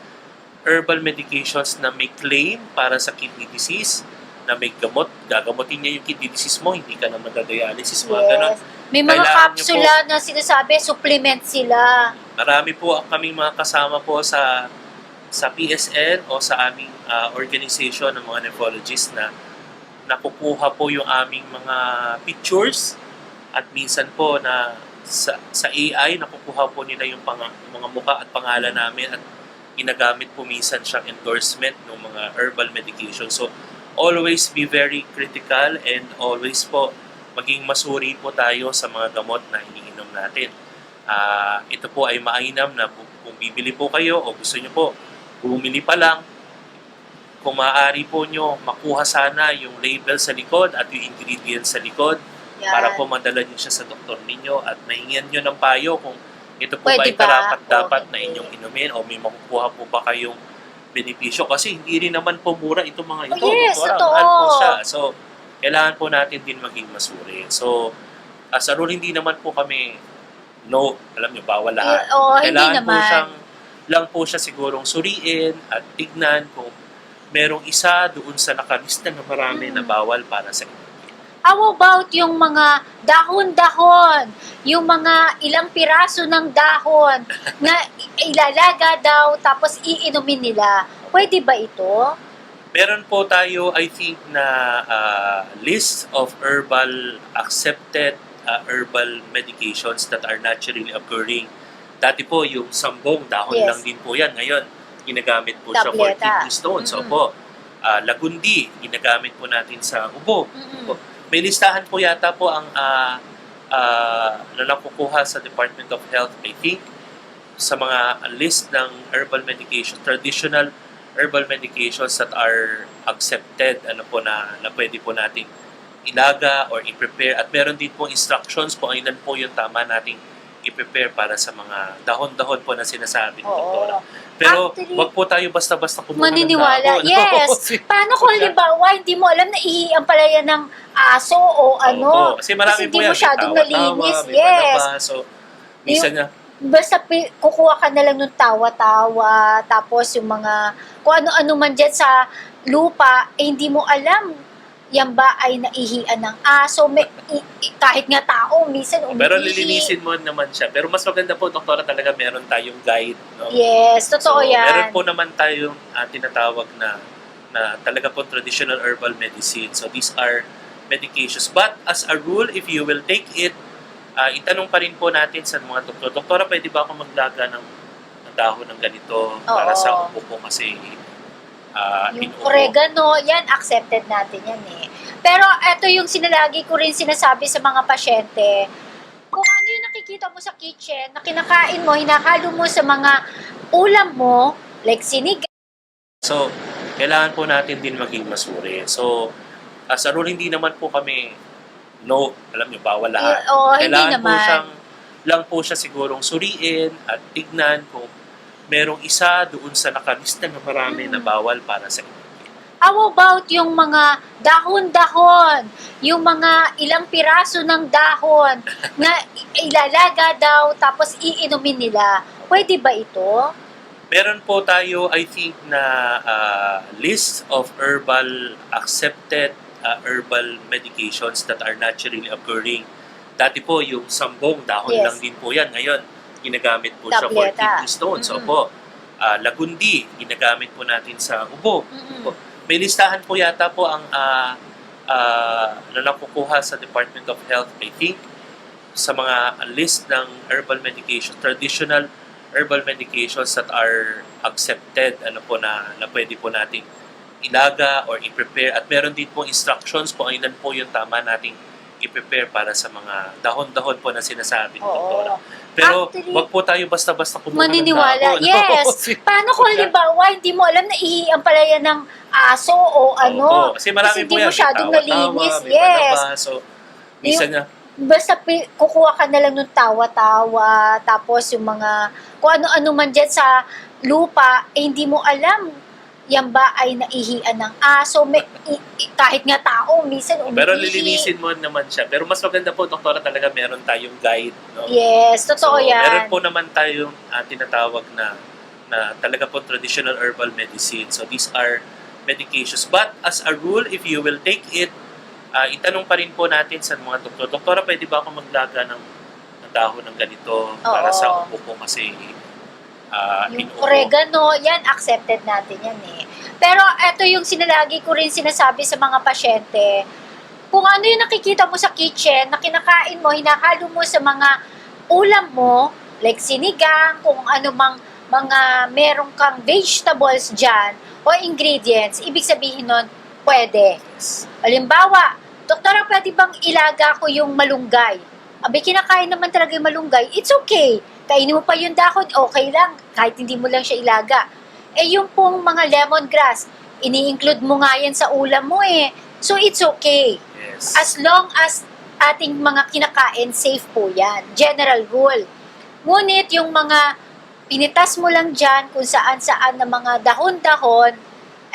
herbal medications na may claim para sa kidney disease, na may gamot, gagamotin niya yung kidney disease mo, hindi ka na magda-dialysis, mga ganun. May mga kapsula na sinasabi, supplement sila. Marami po kaming mga kasama po sa PSN o sa aming organization ng mga nephrologists na nakukuha po yung aming mga pictures at minsan po na sa AI, nakukuha po nila yung mga mukha at pangalan namin at ginagamit po minsan siyang endorsement ng mga herbal medication. So, always be very critical and always po maging masuri po tayo sa mga gamot na iniinom natin. Ito po ay mainam na kung bibili po kayo o gusto nyo po, bumili pa lang, kung maaari po nyo makuha sana yung label sa likod at yung ingredients sa likod Yan. para po madala nyo siya sa doktor ninyo at mahingian nyo ng payo kung ito po ba Pwede ay ba? karapat-dapat O na hindi. inyong inumin o may makukuha po ba kayong benepisyo kasi hindi rin naman po mura itong mga ito. Yes, Doktora, totoo. mahal po siya. So, kailangan po natin din maging masuri. So, as a rule, hindi naman po kami alam nyo, bawal lahat. Hindi Kailangan po naman. lang po siya sigurong suriin at tignan kung merong isa doon sa nakalista na marami na bawal para sa inyo. How about yung mga dahon-dahon, yung mga ilang piraso ng dahon na ilalaga daw tapos iinumin nila? Pwede ba ito? Meron po tayo, I think, na list of herbal accepted herbal medications that are naturally occurring. Dati po, yung sambong, dahon Yes. lang din po yan. Ngayon, ginagamit po siya for Tableta. kidney stones. Mm-mm. Opo. Lagundi, ginagamit po natin sa ubo. Mm-mm. May listahan po yata po ang na nakukuha sa Department of Health, I think, sa mga list ng herbal medication, traditional herbal medications that are accepted, na pwede po nating ilaga or i-prepare. At meron din po instructions kung ilan po yung tama nating i-prepare para sa mga dahon-dahon po na sinasabi ng doktora. Pero Actually, wag po tayo basta-basta kumuha ng maniniwala. dahon. Yes. Paano kung halimbawa, hindi mo alam na ihiang pala yan ng aso o ano? Oo, kasi marami Kasi po hindi yan. masyadong May tawa-tawa, nalinis. may Yes. palabas. So, minsan nga, Basta kukuha ka na lang ng tawa-tawa, tapos yung mga, kung ano-ano man dyan sa lupa, hindi mo alam, yan ba ay naihian ng aso, kahit nga tao, minsan umiihi. pero lilinisin mo naman siya. Pero mas maganda po, doktora, talaga meron tayong guide. No? Yes, totoo So, yan. meron po naman tayong tinatawag na talaga po traditional herbal medicine. So, these are medications. But as a rule, if you will take it, itanong pa rin po natin sa mga doktor, doktora, pwede ba ako maglaga ng dahon ng ganito para sa ubo ko kasi Yung oregano, yan, accepted natin yan eh. Pero eto yung sinalagi ko rin sinasabi sa mga pasyente, kung ano yung nakikita mo sa kitchen, na kinakain mo, hinahalo mo sa mga ulam mo, like sinigang. So, kailangan po natin din maging masuri. So, as a rule, hindi naman po kami alam nyo, bawal lahat. Hindi Kailangan po naman. lang po siya sigurong suriin at tignan kung merong isa doon sa nakalista na marami na bawal para sa inyo. How about yung mga dahon-dahon, yung mga ilang piraso ng dahon na ilalaga daw tapos iinumin nila? Pwede ba ito? Meron po tayo, I think, na list of herbal accepted herbal medications that are naturally occurring. Dati po, yung sambong, dahon Yes. lang din po yan. Ngayon, ginagamit po siya for Tableta. kidney stones. Mm-mm. Opo. Lagundi, ginagamit po natin sa ubo. Mm-mm. May listahan po yata po ang na nakukuha sa Department of Health, I think, sa mga list ng herbal medication, traditional herbal medications that are accepted, na pwede po nating ilaga or i-prepare. At meron din po instructions kung ilan po yung tama nating i-prepare para sa mga dahon-dahon po na sinasabi ng doktora. Pero Actually, wag po tayo basta-basta kumuha ng maniniwala. dahon. Yes. Paano kung halimbawa, hindi mo alam na ihiang pala yan ng aso o ano? Oo, kasi marami Kasi po hindi yan. masyadong May tawa-tawa, nalinis. may Yes. palabas. So, minsan nga, Basta kukuha ka na lang ng tawa-tawa, tapos yung mga, kung ano-ano man dyan sa lupa, hindi mo alam, yan ba ay naihian ng aso, kahit nga tao, minsan umiihi. pero lilinisin mo naman siya. Pero mas maganda po, doktora, talaga meron tayong guide. No? Yes, totoo So, yan. meron po naman tayong tinatawag na talaga po traditional herbal medicine. So, these are medications. But as a rule, if you will take it, itanong pa rin po natin sa mga doktor, doktora, pwede ba ako maglaga ng dahon ng ganito para sa ubo ko kasi Yung oregano, yan, accepted natin yan eh. Pero eto yung sinalagi ko rin sinasabi sa mga pasyente, kung ano yung nakikita mo sa kitchen, na kinakain mo, hinahalo mo sa mga ulam mo, like sinigang, kung ano mang mga meron kang vegetables dyan o ingredients, ibig sabihin nun, pwede. Halimbawa, doktora, pwede bang ilaga ko yung malunggay? Abi, kinakain naman talaga yung malunggay, it's okay. Kainin mo pa yung dahon, okay lang, kahit hindi mo lang siya ilaga. Eh, yung pong mga lemongrass, ini-include mo nga yan sa ulam mo eh. So, it's okay. Yes. As long as ating mga kinakain, safe po yan. General rule. Ngunit yung mga pinitas mo lang dyan kung saan-saan na mga dahon-dahon,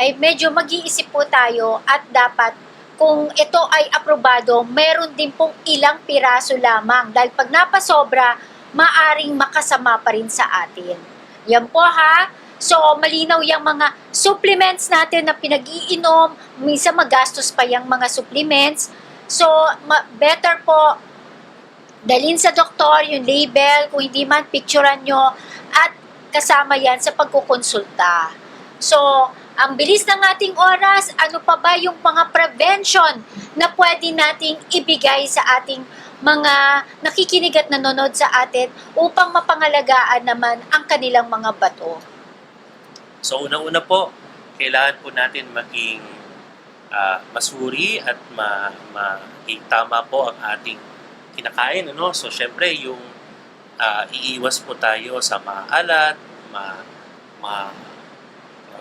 ay medyo mag-iisip po tayo at dapat kung ito ay aprobado, meron din pong ilang piraso lamang. Dahil pag napasobra, maaring makasama pa rin sa atin. Yan po ha. So, malinaw yung mga supplements natin na pinag-iinom. Minsan magastos pa yung mga supplements. So, better po dalhin sa doktor yung label, kung hindi man picturean nyo, at kasama yan sa pagkukonsulta. So, ang bilis ng ating oras, ano pa ba yung mga prevention na pwede nating ibigay sa ating mga nakikinig at nanonood sa atin upang mapangalagaan naman ang kanilang mga bato? So unang-una po, kailangan po natin maging masuri at maging tama po ang ating kinakain. Ano? So syempre yung iiwas po tayo sa maalat,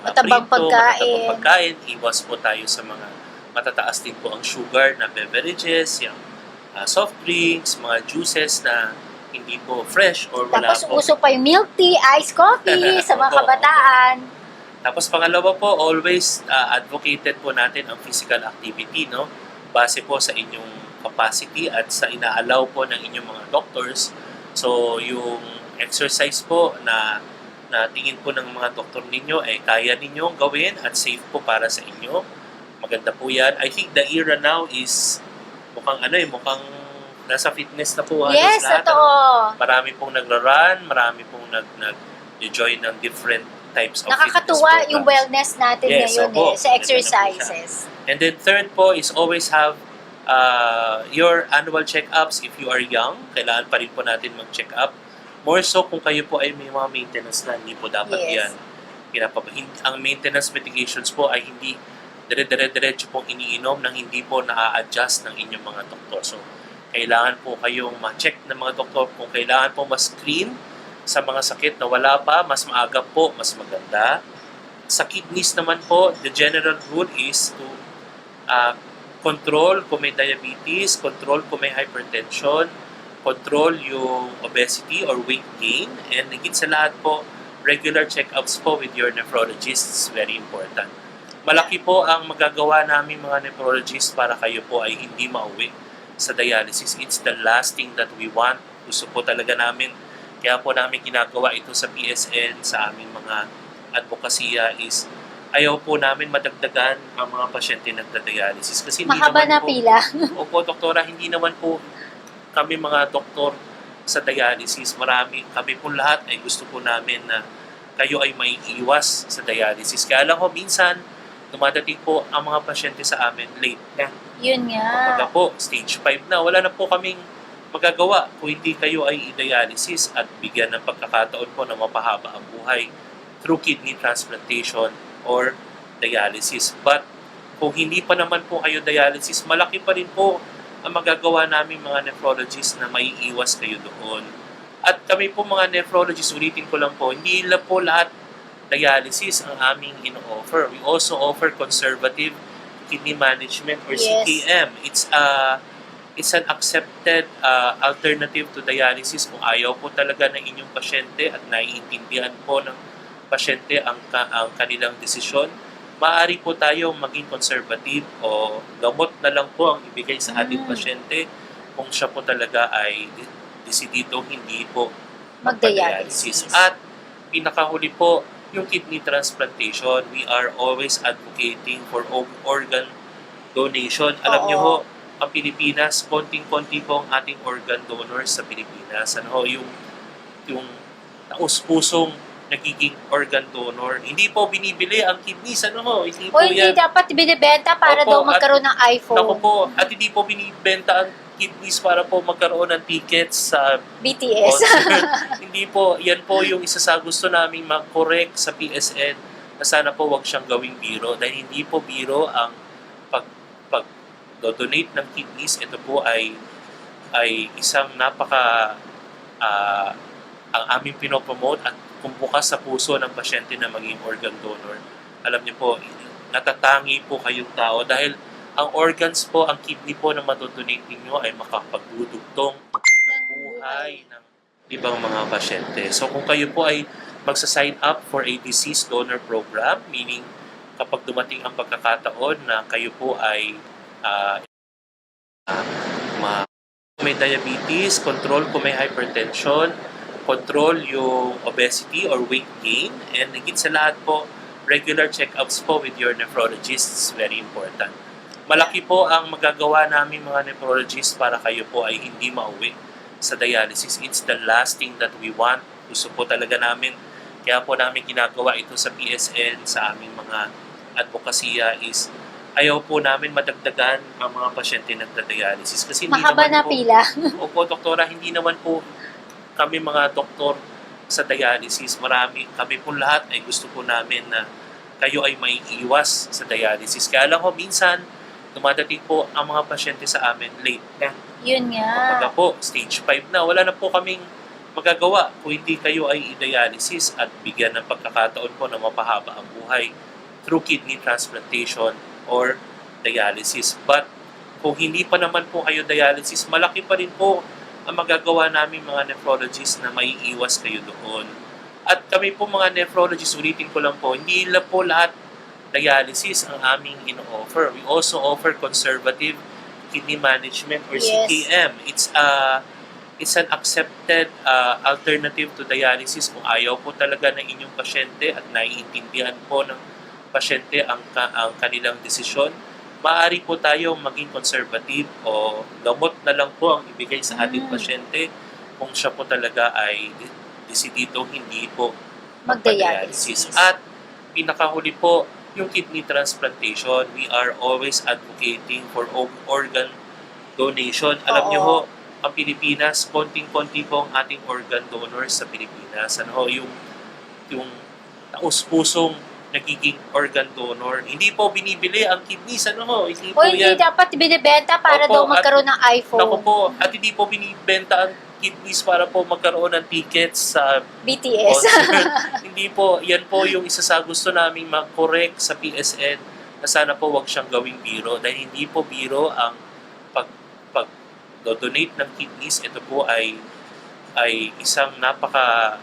Matabang pagkain. pagkain. Iwas po tayo sa mga matataas din po ang sugar na beverages, yung soft drinks, mga juices na hindi po fresh or wala Tapos po. uso pa yung milk tea, iced coffee sa mga Opo, kabataan. Tapos pangalawa po, always advocated po natin ang physical activity, no? Base po sa inyong capacity at sa inaalaw po ng inyong mga doctors. So, yung exercise po na tingin po ng mga doktor ninyo ay kaya ninyong gawin at safe po para sa inyo. Maganda po yan. I think the era now is mukhang nasa fitness na po. Yes, lahat, totoo. Marami pong nagra-run, marami pong nag-join ng different types of Nakakatuwa fitness yung programs. wellness natin Yes, ngayon opo. sa exercises. And then third po is always have your annual check-ups if you are young. Kailangan pa rin po natin mag-check up. More so kung kayo po ay may mga maintenance na, hindi po dapat Yes. yan. Ang maintenance medications po ay hindi dire-diretso pong iniinom nang hindi po na-adjust ng inyong mga doktor. So, kailangan po kayong ma-check ng mga doktor kung kailangan po ma-screen sa mga sakit na wala pa, mas maaga po, mas maganda. Sa kidneys naman po, the general rule is to control kung may diabetes, control kung may hypertension, control yung obesity or weight gain, and higit sa lahat po, regular check-ups po with your nephrologist is very important. Malaki po ang magagawa namin mga nephrologist para kayo po ay hindi mauwi sa dialysis. It's the last thing that we want. Gusto po talaga namin, kaya po namin ginagawa ito sa PSN, sa aming mga advokasya is ayaw po namin madagdagan ang mga pasyente nagda-dialysis. Kasi hindi Mahaba naman na po, pila. Opo, doktora, hindi naman po kami mga doktor sa dialysis. Kami po lahat ay gusto po namin na kayo ay maiiwas sa dialysis. Kaya lang ho, minsan, dumadating po ang mga pasyente sa amin late na. Yun nga. Kapag po, stage 5 na, wala na po kaming magagawa kung hindi kayo ay i-dialysis at bigyan ng pagkakataon po na mapahaba ang buhay through kidney transplantation or dialysis. But kung hindi pa naman po kayo dialysis, malaki pa rin po ang magagawa namin mga nephrologists na maiiwas kayo doon. At kami po mga nephrologists, ulitin ko lang po, hindi lang po lahat dialysis ang aming ino-offer. We also offer conservative kidney management or Yes. CKM. It's an accepted alternative to dialysis kung ayaw po talaga ng inyong pasyente at naiintindihan po ng pasyente ang kanilang desisyon. Maaari po tayo maging conservative o gamot na lang po ang ibigay sa ating pasyente kung siya po talaga ay desidito hindi po Mag-dialysis. At pinakahuli po, yung kidney transplantation, we are always advocating for organ donation. Alam Oo. niyo ho, ang Pilipinas, konting-konti po ang ating organ donors sa Pilipinas. Ano ho, yung taus-pusong nagiging organ donor. Hindi po binibili ang kidneys. Ano ho, hindi O po hindi yan. dapat binibenta para Opo, daw magkaroon ng iPhone. Naku po, at hindi po binibenta ang kidneys para po magkaroon ng tickets sa BTS. concert. Hindi po, yan po yung isa sa gusto naming ma-correct sa PSN na sana po wag siyang gawing biro dahil hindi po biro ang pag donate ng kidneys. Ito po ay isang napaka ang aming pinopromote at kung bukas sa puso ng pasyente na maging organ donor. Alam niyo po, natatangi po kayong tao dahil ang organs po, ang kidney po na matodonate ninyo ay makapagdudugtong ng buhay ng ibang mga pasyente. So kung kayo po ay magsa-sign up for a disease donor program, meaning kapag dumating ang pagkakataon na kayo po ay may diabetes, control kung may hypertension, control yung obesity or weight gain, and higit sa lahat po, regular check-ups po with your nephrologist is very important. Malaki po ang magagawa namin mga nephrologists para kayo po ay hindi mauwi sa dialysis. It's the last thing that we want. Gusto po talaga namin, kaya po namin ginagawa ito sa PSN, sa aming mga advokasya is ayaw po namin madagdagan ang mga pasyente nagda-dialysis. Kasi hindi Mahaba naman na po, pila. opo, doktora, hindi naman po kami mga doktor sa dialysis. Kami po lahat ay gusto po namin na kayo ay maiiwas sa dialysis. Kaya lang ho, minsan, dumadating po ang mga pasyente sa amin late na. Yun nga. Kapag po, stage 5 na, wala na po kaming magagawa kung hindi kayo ay i-dialysis at bigyan ng pagkakataon po na mapahaba ang buhay through kidney transplantation or dialysis. But kung hindi pa naman po kayo dialysis, malaki pa rin po ang magagawa namin mga nephrologists na maiiwas kayo doon. At kami po mga nephrologists, ulitin ko lang po, hindi lang po lahat dialysis ang aming ino-offer. We also offer conservative kidney management or Yes. CKM. It's an accepted alternative to dialysis kung ayaw po talaga ng inyong pasyente at naiintindihan po ng pasyente ang kanilang desisyon. Maaari po tayo maging conservative o gamot na lang po ang ibigay sa ating pasyente kung siya po talaga ay desidido hindi po Mag-dialysis. At pinakahuli po, yung kidney transplantation, we are always advocating for organ donation. Alam Oo. niyo ho, ang Pilipinas, konting-konti po ang ating organ donors sa Pilipinas. Ano ho, yung taus-pusong nagiging organ donor. Hindi po binibili ang kidneys. Ano ho, hindi O po hindi yan. dapat binibenta para Opo, daw magkaroon ng iPhone. Naku po, at hindi po binibenta ang kidneys para po magkaroon ng tickets sa BTS. concert. Hindi po, yan po yung isa sa gusto naming ma-correct sa PSN na sana po wag siyang gawing biro dahil hindi po biro ang pag-donate ng kidneys. Ito po ay isang napaka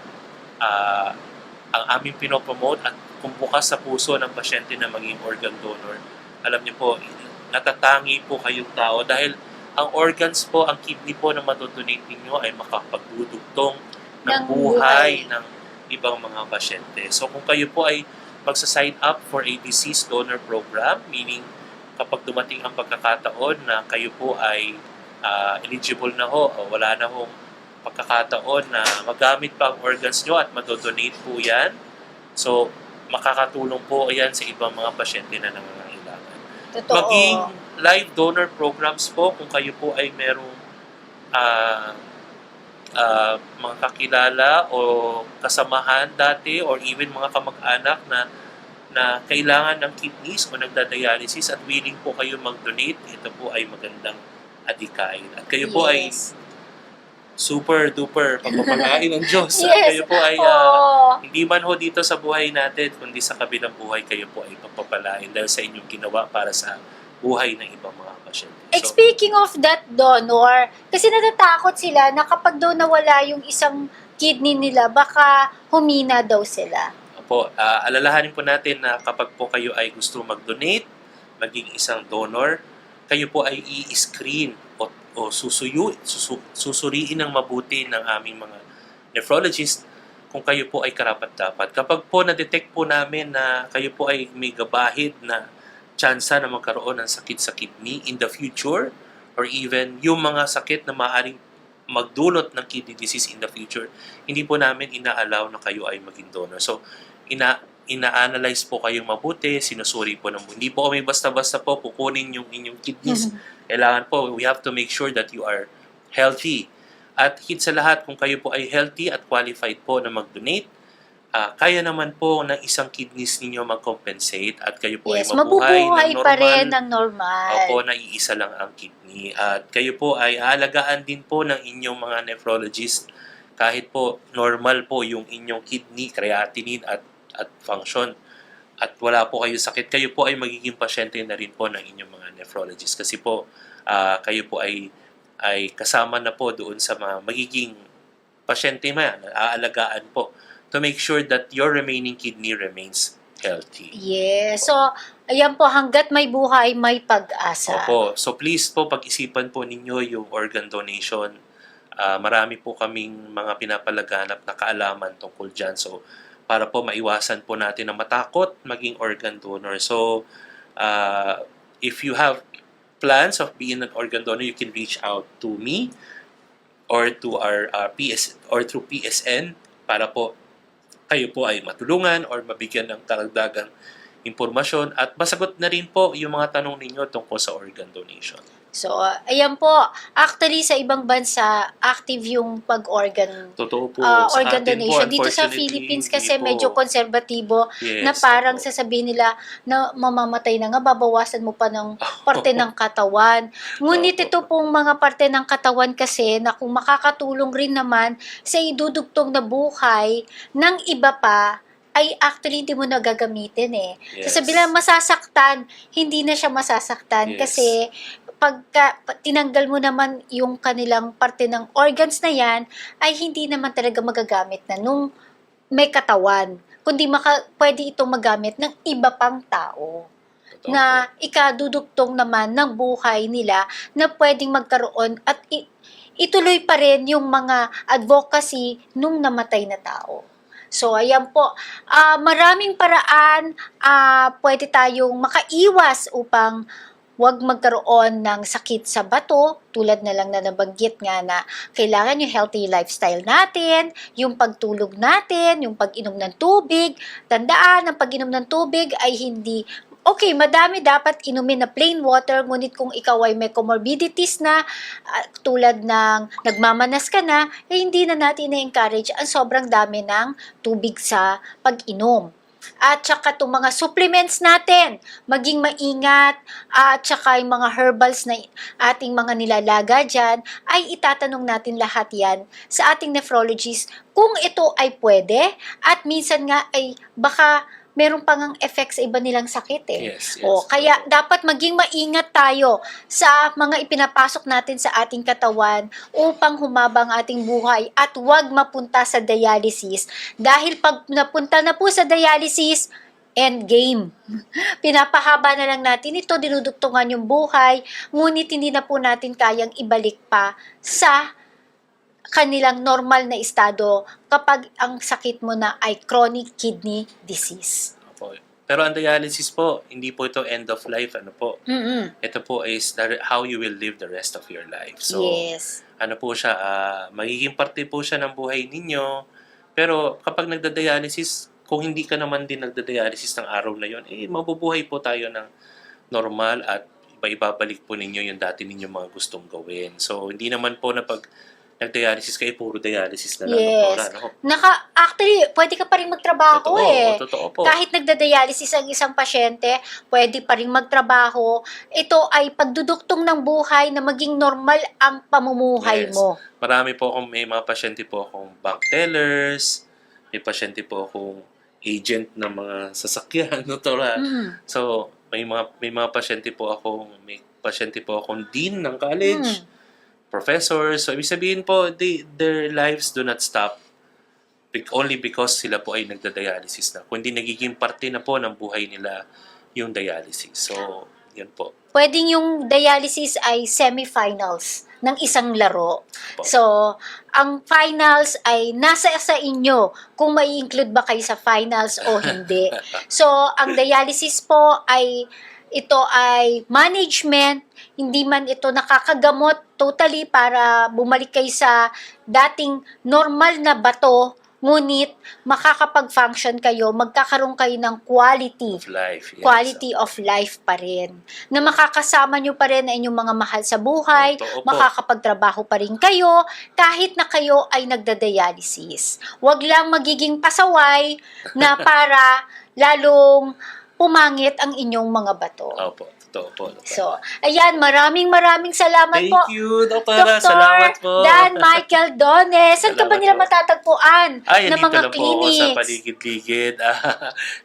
ang aming pinopromote at kung bukas sa puso ng pasyente na maging organ donor. Alam niyo po, natatangi po kayong tao dahil ang organs po, ang kidney po na matodonate ninyo ay makapagdudugtong ng buhay ng ibang mga pasyente. So kung kayo po ay magsa-sign up for a disease donor program, meaning kapag dumating ang pagkakataon na kayo po ay eligible na ho, o wala na hong pagkakataon na magamit pa ang organs nyo at madodonate po yan. So makakatulong po yan sa ibang mga pasyente na nangangailangan. Totoo. Maging live donor programs po kung kayo po ay merong mga kakilala o kasamahan dati or even mga kamag-anak na kailangan ng kidneys o nagda-dialysis at willing po kayo mag-donate, ito po ay magandang adikain. At kayo po ay Yes. super duper pagpapalain ng Diyos. At Yes. kayo po ay Oo. hindi man ho dito sa buhay natin, kundi sa kabilang buhay kayo po ay pagpapalain dahil sa inyong ginawa para sa buhay ng ibang mga pasyente. Speaking of that donor, kasi natatakot sila na kapag daw nawala yung isang kidney nila, baka humina daw sila. Alalahanin po natin na kapag po kayo ay gusto mag-donate, maging isang donor, kayo po ay i-screen o susuriin ng mabuti ng aming mga nephrologist kung kayo po ay karapat-dapat. Kapag po na-detect po namin na kayo po ay may gabahid na tsansa na magkaroon ng sakit sa kidney in the future or even yung mga sakit na maaaring magdulot ng kidney disease in the future, hindi po namin ina-allow na kayo ay maging donor. So, ina-analyze po kayong mabuti, sinusuri po hindi po kami basta-basta po kukunin yung inyong kidneys. Kailangan po, we have to make sure that you are healthy. At hit sa lahat, kung kayo po ay healthy at qualified po na mag-donate, kaya naman po ng isang kidneys ninyo mag-compensate at kayo po Yes, ay mabuhay mabubuhay ng pa normal. rin ng normal. Opo, na iisa lang ang kidney. At kayo po ay aalagaan din po ng inyong mga nephrologist kahit po normal po yung inyong kidney, creatinine at function. At wala po kayo sakit, kayo po ay magiging pasyente na rin po ng inyong mga nephrologist. Kasi po, kayo po ay kasama na po doon sa mga magiging pasyente na aalagaan po to make sure that your remaining kidney remains healthy. Yes. So, ayan po, hanggat may buhay, may pag-asa. Opo. So please po, pag-isipan po ninyo yung organ donation. Marami po kaming mga pinapalaganap na kaalaman tungkol dyan. So, para po maiwasan po natin na matakot maging organ donor. So, if you have plans of being an organ donor, you can reach out to me or to our through PSN para po kayo po ay matulungan or mabigyan ng karagdagang impormasyon at masagot na rin po yung mga tanong ninyo tungkol sa organ donation. So, ayan po. Actually, sa ibang bansa, active yung pag-organ Totoo po. organ atin po, donation. Dito sa unfortunately, Philippines hindi kasi po. medyo konserbatibo Yes, na parang opo. sasabihin nila na mamamatay na nga, babawasan mo pa ng parte ng katawan. Ngunit Opo. ito pong mga parte ng katawan kasi na kung makakatulong rin naman sa idudugtong na buhay ng iba pa, ay actually hindi mo na gagamitin eh. Yes. Sasabihin na masasaktan, hindi na siya masasaktan Yes. kasi pagka tinanggal mo naman yung kanilang parte ng organs na yan, ay hindi naman talaga magagamit na nung may katawan. Kundi pwede itong magamit ng iba pang tao Totoo na po. ikadudugtong naman ng buhay nila na pwedeng magkaroon at ituloy pa rin yung mga advocacy nung namatay na tao. So, ayan po. Maraming paraan pwede tayong makaiwas upang huwag magkaroon ng sakit sa bato, tulad na lang na nabanggit nga na kailangan yung healthy lifestyle natin, yung pagtulog natin, yung pag-inom ng tubig. Tandaan, ang pag-inom ng tubig ay hindi madami dapat inumin na plain water, ngunit kung ikaw ay may comorbidities na, tulad ng nagmamanas ka na, hindi na natin na-encourage ang sobrang dami ng tubig sa pag-inom. At saka itong mga supplements natin, maging maingat, at saka yung mga herbals na ating mga nilalaga dyan, ay itatanong natin lahat yan sa ating nephrologist kung ito ay pwede, at minsan nga ay baka meron pang ang effect sa iba nilang sakit eh. Yes. Kaya dapat maging maingat tayo sa mga ipinapasok natin sa ating katawan upang humaba ang ating buhay at huwag mapunta sa dialysis. Dahil pag napunta na po sa dialysis, end game. Pinapahaba na lang natin ito, dinudugtungan yung buhay, ngunit hindi na po natin kayang ibalik pa sa kanilang normal na estado kapag ang sakit mo na ay chronic kidney disease. Opo. Pero ang dialysis po, hindi po ito end of life. Ano po? Ito po is how you will live the rest of your life. So, Yes. ano po siya, magiging parte po siya ng buhay ninyo. Pero kapag nagda-dialysis, kung hindi ka naman din nagda-dialysis ng araw na yon, mabubuhay po tayo ng normal at ibabalik po ninyo yung dati ninyong mga gustong gawin. So, hindi naman po na pag nag-dialysis kayo, puro dialysis na lang. Yes. Doktora, Actually, pwede ka pa rin magtrabaho Totoo po. Kahit nagda-dialysis ang isang pasyente, pwede pa rin magtrabaho. Ito ay pagduduktong ng buhay na maging normal ang pamumuhay Yes. mo. Marami po may mga pasyente po akong bank tellers, may pasyente po akong agent ng mga sasakyan, doktora. So, may mga pasyente po akong dean ng college. Professors. So, ibig sabihin po, their lives do not stop only because sila po ay nagda-dialysis na. Kundi nagiging parte na po ng buhay nila yung dialysis. So, yun po. Pwedeng yung dialysis ay semifinals ng isang laro. So, ang finals ay nasa sa inyo kung may include ba kayo sa finals o hindi. So, ang dialysis po ito ay management, hindi man ito nakakagamot totally para bumalik kayo sa dating normal na bato ngunit makakapag-function kayo, magkakaroon kayo ng quality Of life. Yes. quality of life pa rin. Na makakasama nyo pa rin ang inyong mga mahal sa buhay, Opo. makakapagtrabaho pa rin kayo, kahit na kayo ay nagdadialysis. Huwag lang magiging pasaway na para lalong pumangit ang inyong mga bato. Opo. Totoo po. So, ayan, maraming salamat Thank po. you, Doktora. Dr. Salamat po. Dan Michael Dones. Saan ka ba Salamat nila po. matatagpuan Ay, ng andito mga lang po ako sa clinics? paligid-ligid.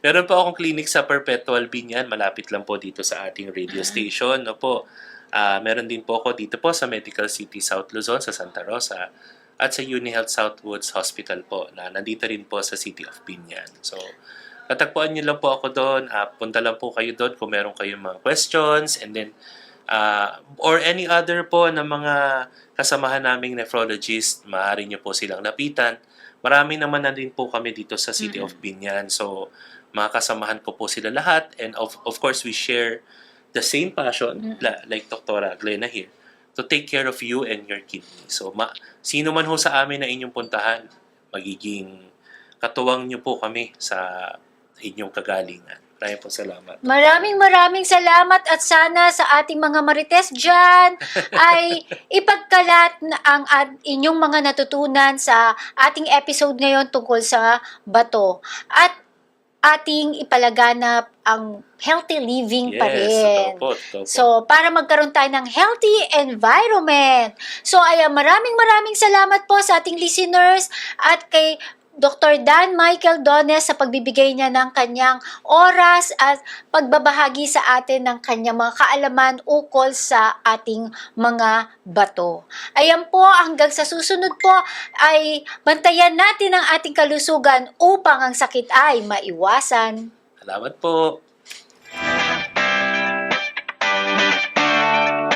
Meron po akong clinic sa Perpetual Binyan. Malapit lang po dito sa ating radio station. No po. Meron din po ako dito po sa Medical City South Luzon, sa Santa Rosa. At sa UniHealth Southwoods Hospital po, na nandito rin po sa City of Binyan. So, tatagpuan niyo lang po ako doon. Punta lang po kayo doon kung meron kayong mga questions. And then, or any other po na mga kasamahan naming nephrologist, maaari niyo po silang lapitan. Marami naman na din po kami dito sa City of Binyan. So, mga kasamahan ko po sila lahat. And of course, we share the same passion, like Dr. Glena here, to take care of you and your kidney. So, sino man ho sa amin na inyong puntahan, magiging katuwang niyo po kami sa inyong kagalingan. Maraming po salamat. Maraming salamat at sana sa ating mga marites dyan ay ipagkalat na ang inyong mga natutunan sa ating episode ngayon tungkol sa bato. At ating ipalaganap ang healthy living pa rin. Totoo po. So, para magkaroon tayo ng healthy environment. So, ayan, maraming salamat po sa ating listeners at kay Dr. Dan Michael Dones sa pagbibigay niya ng kanyang oras at pagbabahagi sa atin ng kanyang mga kaalaman ukol sa ating mga bato. Ayan po, hanggang sa susunod po ay bantayan natin ang ating kalusugan upang ang sakit ay maiwasan. Salamat po.